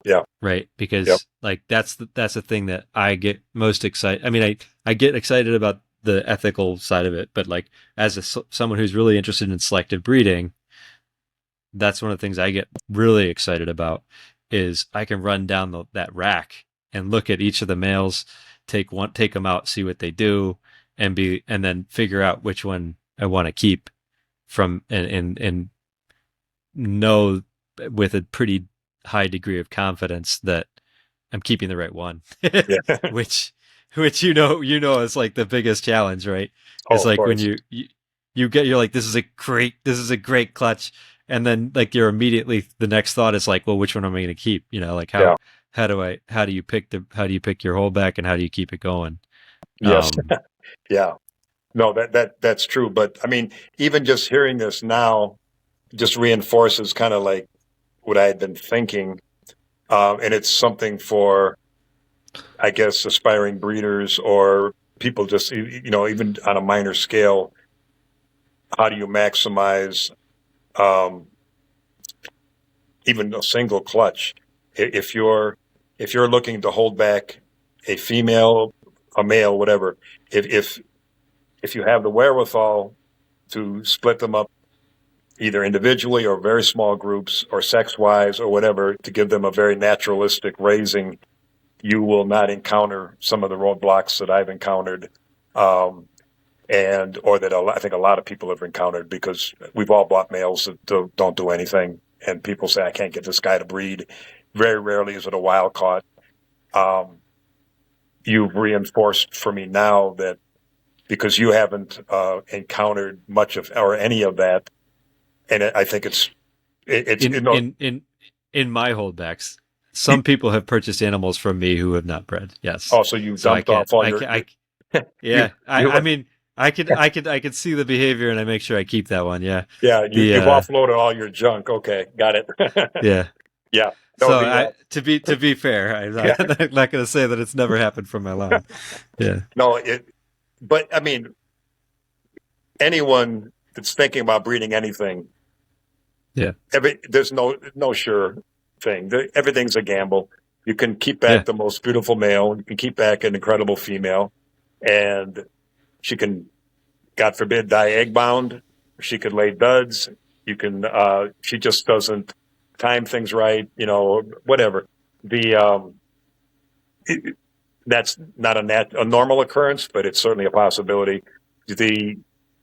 yeah, right? yep, Because like that's the thing that I get most excited. I mean, I get excited about the ethical side of it, but like as someone who's really interested in selective breeding, that's one of the things I get really excited about is I can run down that rack and look at each of the males, take them out, see what they do, and then figure out which one I want to keep from and know with a pretty high degree of confidence that I'm keeping the right one. yeah. which is like the biggest challenge, right? Oh, It's of like when course. you're like this is a great clutch, and then like you're immediately the next thought is like, well, which one am I going to keep? Like Yeah. how do you pick your holdback and how do you keep it going? Yes. Um, Yeah. No, that's true. But I mean, even just hearing this now just reinforces kind of like what I had been thinking. And it's something for, I guess, aspiring breeders or people just, even on a minor scale, how do you maximize um, even a single clutch? If you're looking to hold back a female, a male, whatever, if if you have the wherewithal to split them up either individually or very small groups or sex-wise or whatever to give them a very naturalistic raising, you will not encounter some of the roadblocks that I've encountered, and or that I think a lot of people have encountered because we've all bought males that don't do anything, and people say I can't get this guy to breed. Very rarely is it a wild caught. Um, you've reinforced for me now that because you haven't encountered much of or any of that, and I think it's in in in in my holdbacks, some people have purchased animals from me who have not bred. Yes, also you so dumped off all I can, you yeah. you I mean, I could see the behavior, and I make sure I keep that one. Yeah, yeah the you've offloaded all your junk. Okay, got it. yeah. Yeah, no So the to be fair, I'm yeah not, I'm not going to say that it's never happened from my line. Yeah, no but I mean anyone that's thinking about breeding anything, yeah, there's no sure thing. Everything's a gamble. You can keep back yeah. the most beautiful male. You can keep back an incredible female, and she can, God forbid, die egg bound. She could lay duds. You can. She just doesn't time things right, whatever. The that's not a normal occurrence, but it's certainly a possibility. The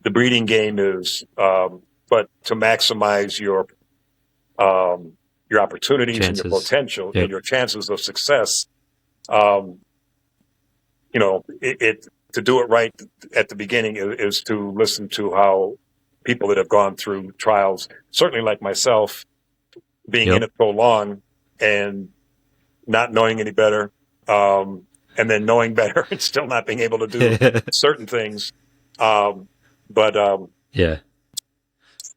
breeding game is, but to maximize your opportunities and your Chances. potential and Yep. your chances of success. Um, it to do it right at the beginning is to listen to how people that have gone through trials, certainly like myself, being in Yep. it so long and not knowing any better, and then knowing better and still not being able to do certain things. Um, but Yeah.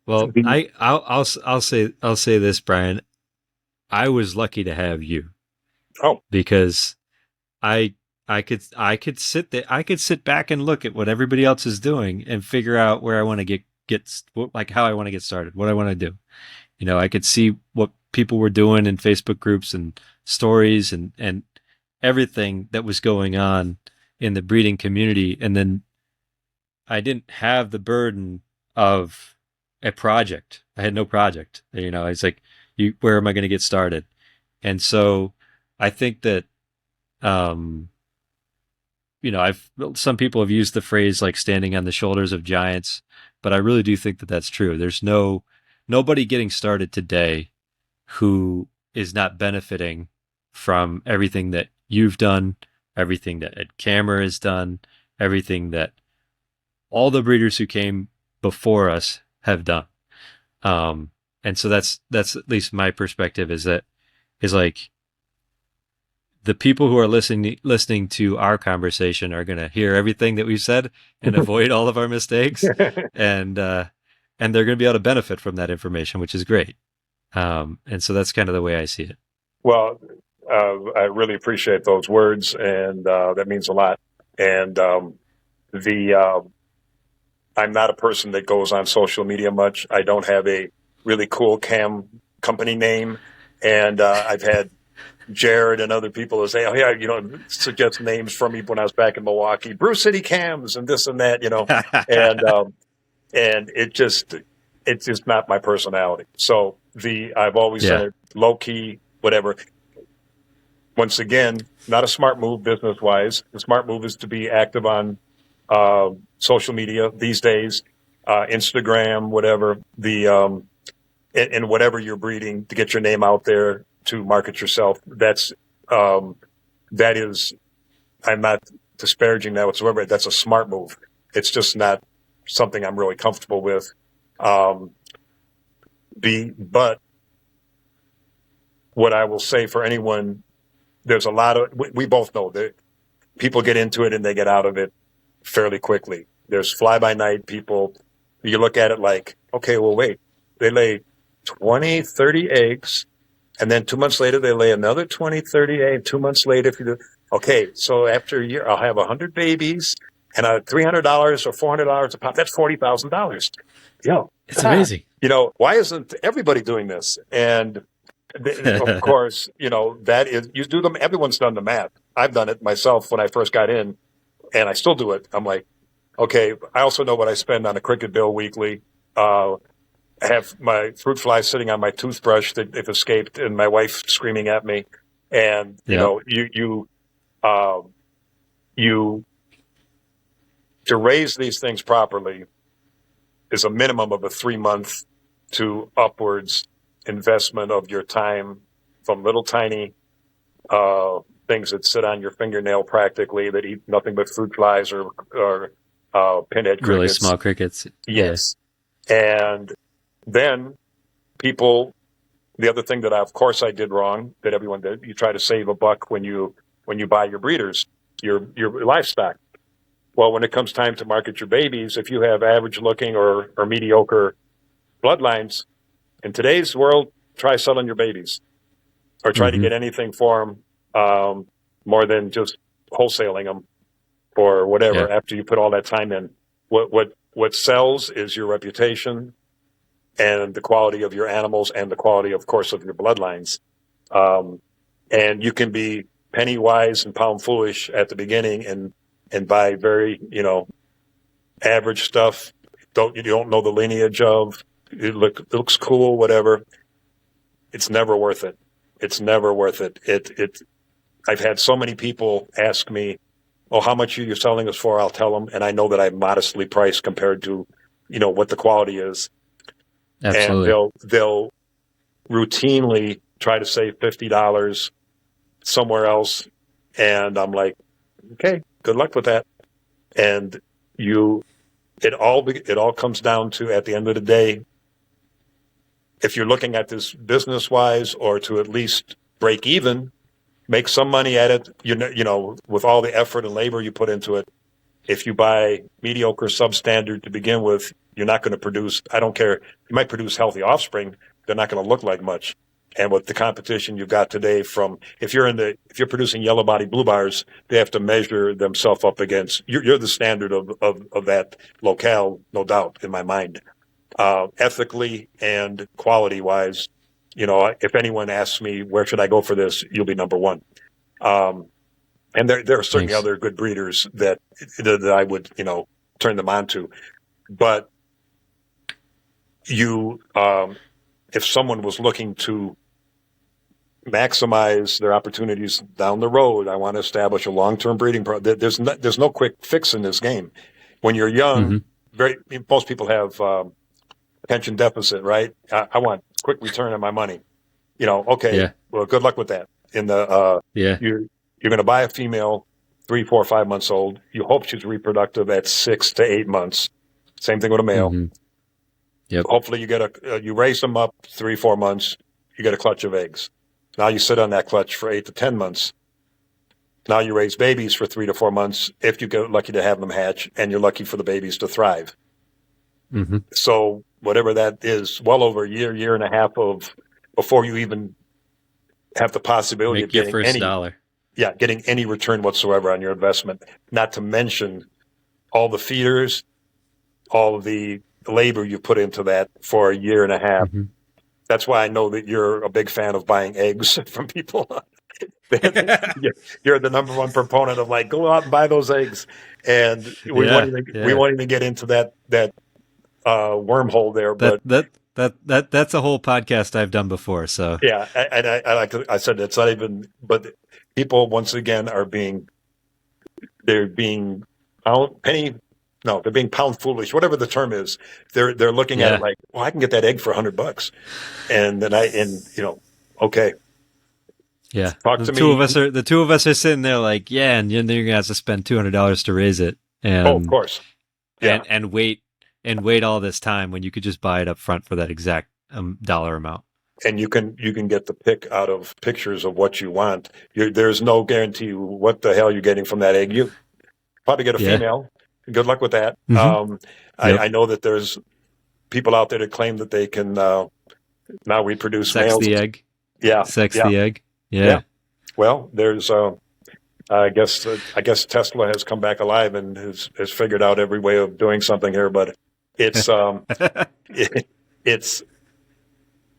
Well, the, I'll say this, Brian. I was lucky to have you oh, because I I could sit back and look at what everybody else is doing and figure out where I want to get like how I want to get started, what I want to do. I could see what people were doing in Facebook groups and stories and everything that was going on in the breeding community. And then I didn't have the burden of a project. I had no project. It's like, where am I going to get started? And so I think that, um, I've some people have used the phrase like standing on the shoulders of giants, but I really do think that that's true. There's nobody getting started today who is not benefiting from everything that you've done, everything that Ed Kammer has done, everything that all the breeders who came before us have done. And so that's at least my perspective is like the people who are listening to our conversation are going to hear everything that we've said and avoid all of our mistakes, and they're going to be able to benefit from that information, which is great. And so that's kind of the way I see it. well, I really appreciate those words, and that means a lot. And the I'm not a person that goes on social media much. I don't have a really cool cam company name, and I've had Jared and other people to say, "Oh yeah, suggest names for me when I was back in Milwaukee, Brew City Cams and this and that, and and it's just not my personality. So I've always done Yeah. it low key, whatever. Once again, not a smart move business wise. The smart move is to be active on social media these days, Instagram, whatever and whatever you're breeding to get your name out there to market yourself. That is, I'm not disparaging that whatsoever. That's a smart move. It's just not something I'm really comfortable with. Um, but what I will say for anyone, there's a lot of, we both know that people get into it and they get out of it fairly quickly. There's fly by night people. You look at it like, okay, well, wait, they lay 20, 30 eggs. And then 2 months later, they lay another 20, 30 eggs. 2 months later, if you do, okay, so after a year, I'll have 100 babies and $300 or $400 a pop. That's $40,000. It's amazing. Why isn't everybody doing this? And of course, that is, you do them. Everyone's done the math. I've done it myself when I first got in, and I still do it. I'm like, okay, I also know what I spend on a cricket bill weekly. I have my fruit flies sitting on my toothbrush that they've escaped, and my wife screaming at me. And Yep. You to raise these things properly is a minimum of a 3-month to upwards investment of your time, from little tiny things that sit on your fingernail practically that eat nothing but fruit flies or pinhead crickets. Really small crickets. Yes. Yeah. And then the other thing that of course I did wrong, that everyone did, you try to save a buck when you buy your breeders, your livestock. Well, when it comes time to market your babies, if you have average looking or mediocre bloodlines, in today's world, try selling your babies or try to get anything for them more than just wholesaling them or whatever. Yeah. After you put all that time in, what sells is your reputation and the quality of your animals and the quality, of course, of your bloodlines. And you can be penny wise and pound foolish at the beginning and buy very, average stuff. You don't know the lineage of. It looks cool, whatever. It's never worth it. It's never worth it. I've had so many people ask me, "Oh, how much are you selling us for?" I'll tell them, and I know that I'm modestly priced compared to, what the quality is, and Absolutely. they'll routinely try to save $50 somewhere else, and I'm like, okay, good luck with that. And it all comes down to, at the end of the day, if you're looking at this business wise, or to at least break even, make some money at it, with all the effort and labor you put into it. If you buy mediocre substandard to begin with, you're not going to produce, I don't care, you might produce healthy offspring, they're not going to look like much. And with the competition you've got today, if you're producing yellow body blue bars, they have to measure themselves up against, you're the standard of that locale, no doubt, in my mind. Ethically and quality wise, if anyone asks me, where should I go for this, you'll be number one. And there are certainly Thanks. other good breeders that I would, turn them on to. But if someone was looking to maximize their opportunities down the road, I want to establish a long-term breeding program. There's no quick fix in this game. When you're young, most people have attention deficit, right? I want quick return on my money. Okay, Yeah. well, good luck with that. Yeah. You're going to buy a female 3, 4, 5 months old. You hope she's reproductive at 6 to 8 months. Same thing with a male. Yep. Hopefully you raise them up 3, 4 months. You get a clutch of eggs. Now you sit on that clutch for 8 to 10 months. Now you raise babies for 3 to 4 months if you get lucky to have them hatch, and you're lucky for the babies to thrive. So whatever that is, well over a year and a half before you even have the possibility Make of your getting first dollar. getting any return whatsoever on your investment, not to mention all the feeders, all of the labor you put into that for a year and a half. That's why I know that you're a big fan of buying eggs from people. You're the number one proponent of, like, go out and buy those eggs. And we won't even get into that wormhole there. But That's a whole podcast I've done before. So yeah, I said, it's not even. But people, once again, they're being they're being pound foolish, whatever the term is. They're looking at it like, well, I can get that egg for $100, and then okay. Yeah, Talk to me. The two of us are sitting there like, yeah, and then you're gonna have to spend $200 to raise it, and of course, yeah, and wait all this time when you could just buy it up front for that exact dollar amount. And you can get the pick out of pictures of what you want. There's no guarantee what the hell you're getting from that egg. You probably get a female. Good luck with that. I know that there's people out there that claim that they can now reproduce Sex males. the egg. Yeah. Sex the egg. Yeah. Well, there's I guess Tesla has come back alive and has figured out every way of doing something here, but it's it's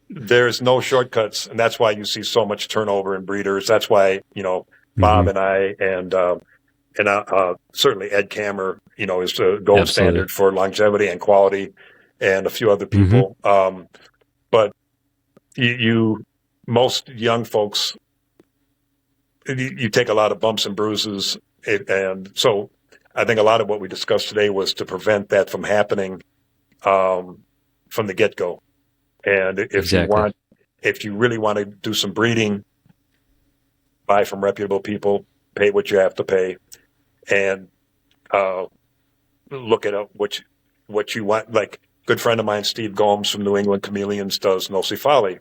there's no shortcuts, and that's why you see so much turnover in breeders. That's why Bob and I and certainly Ed Kammer is the gold standard for longevity and quality, and a few other people. But most young folks, you take a lot of bumps and bruises, and so I think a lot of what we discussed today was to prevent that from happening from the get-go. And if you really want to do some breeding, buy from reputable people, pay what you have to pay, and look at what you want. Like, a good friend of mine, Steve Gomes from New England Chameleons, does Nocifali.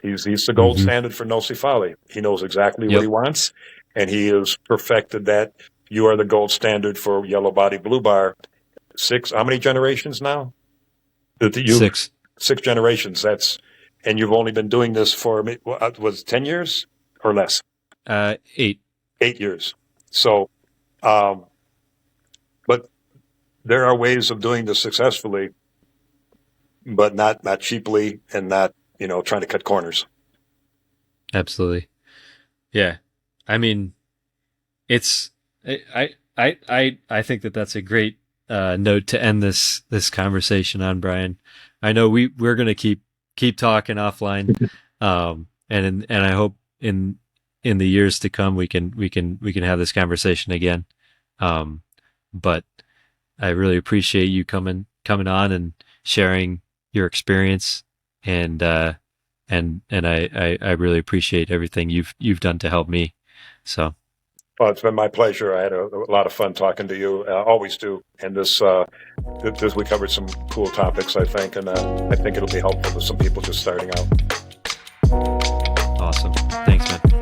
He's the gold standard for Nocifali. He knows exactly what he wants, and he has perfected that. You are the gold standard for yellow body blue bar. How many generations now? 6. 6 generations. And you've only been doing this for, was it 10 years or less? 8. 8 years. So, but there are ways of doing this successfully, but not cheaply, and not trying to cut corners. Absolutely. Yeah. I mean, I think that's a great note to end this conversation on, Brian. I know we're going to keep talking offline. And I hope in the years to come we can have this conversation again. But I really appreciate you coming on and sharing your experience, and I really appreciate everything you've done to help me. So Well, it's been my pleasure. I had a lot of fun talking to you. Always do. And this we covered some cool topics, I think, and I think it'll be helpful to some people just starting out. awesome. Thanks, man.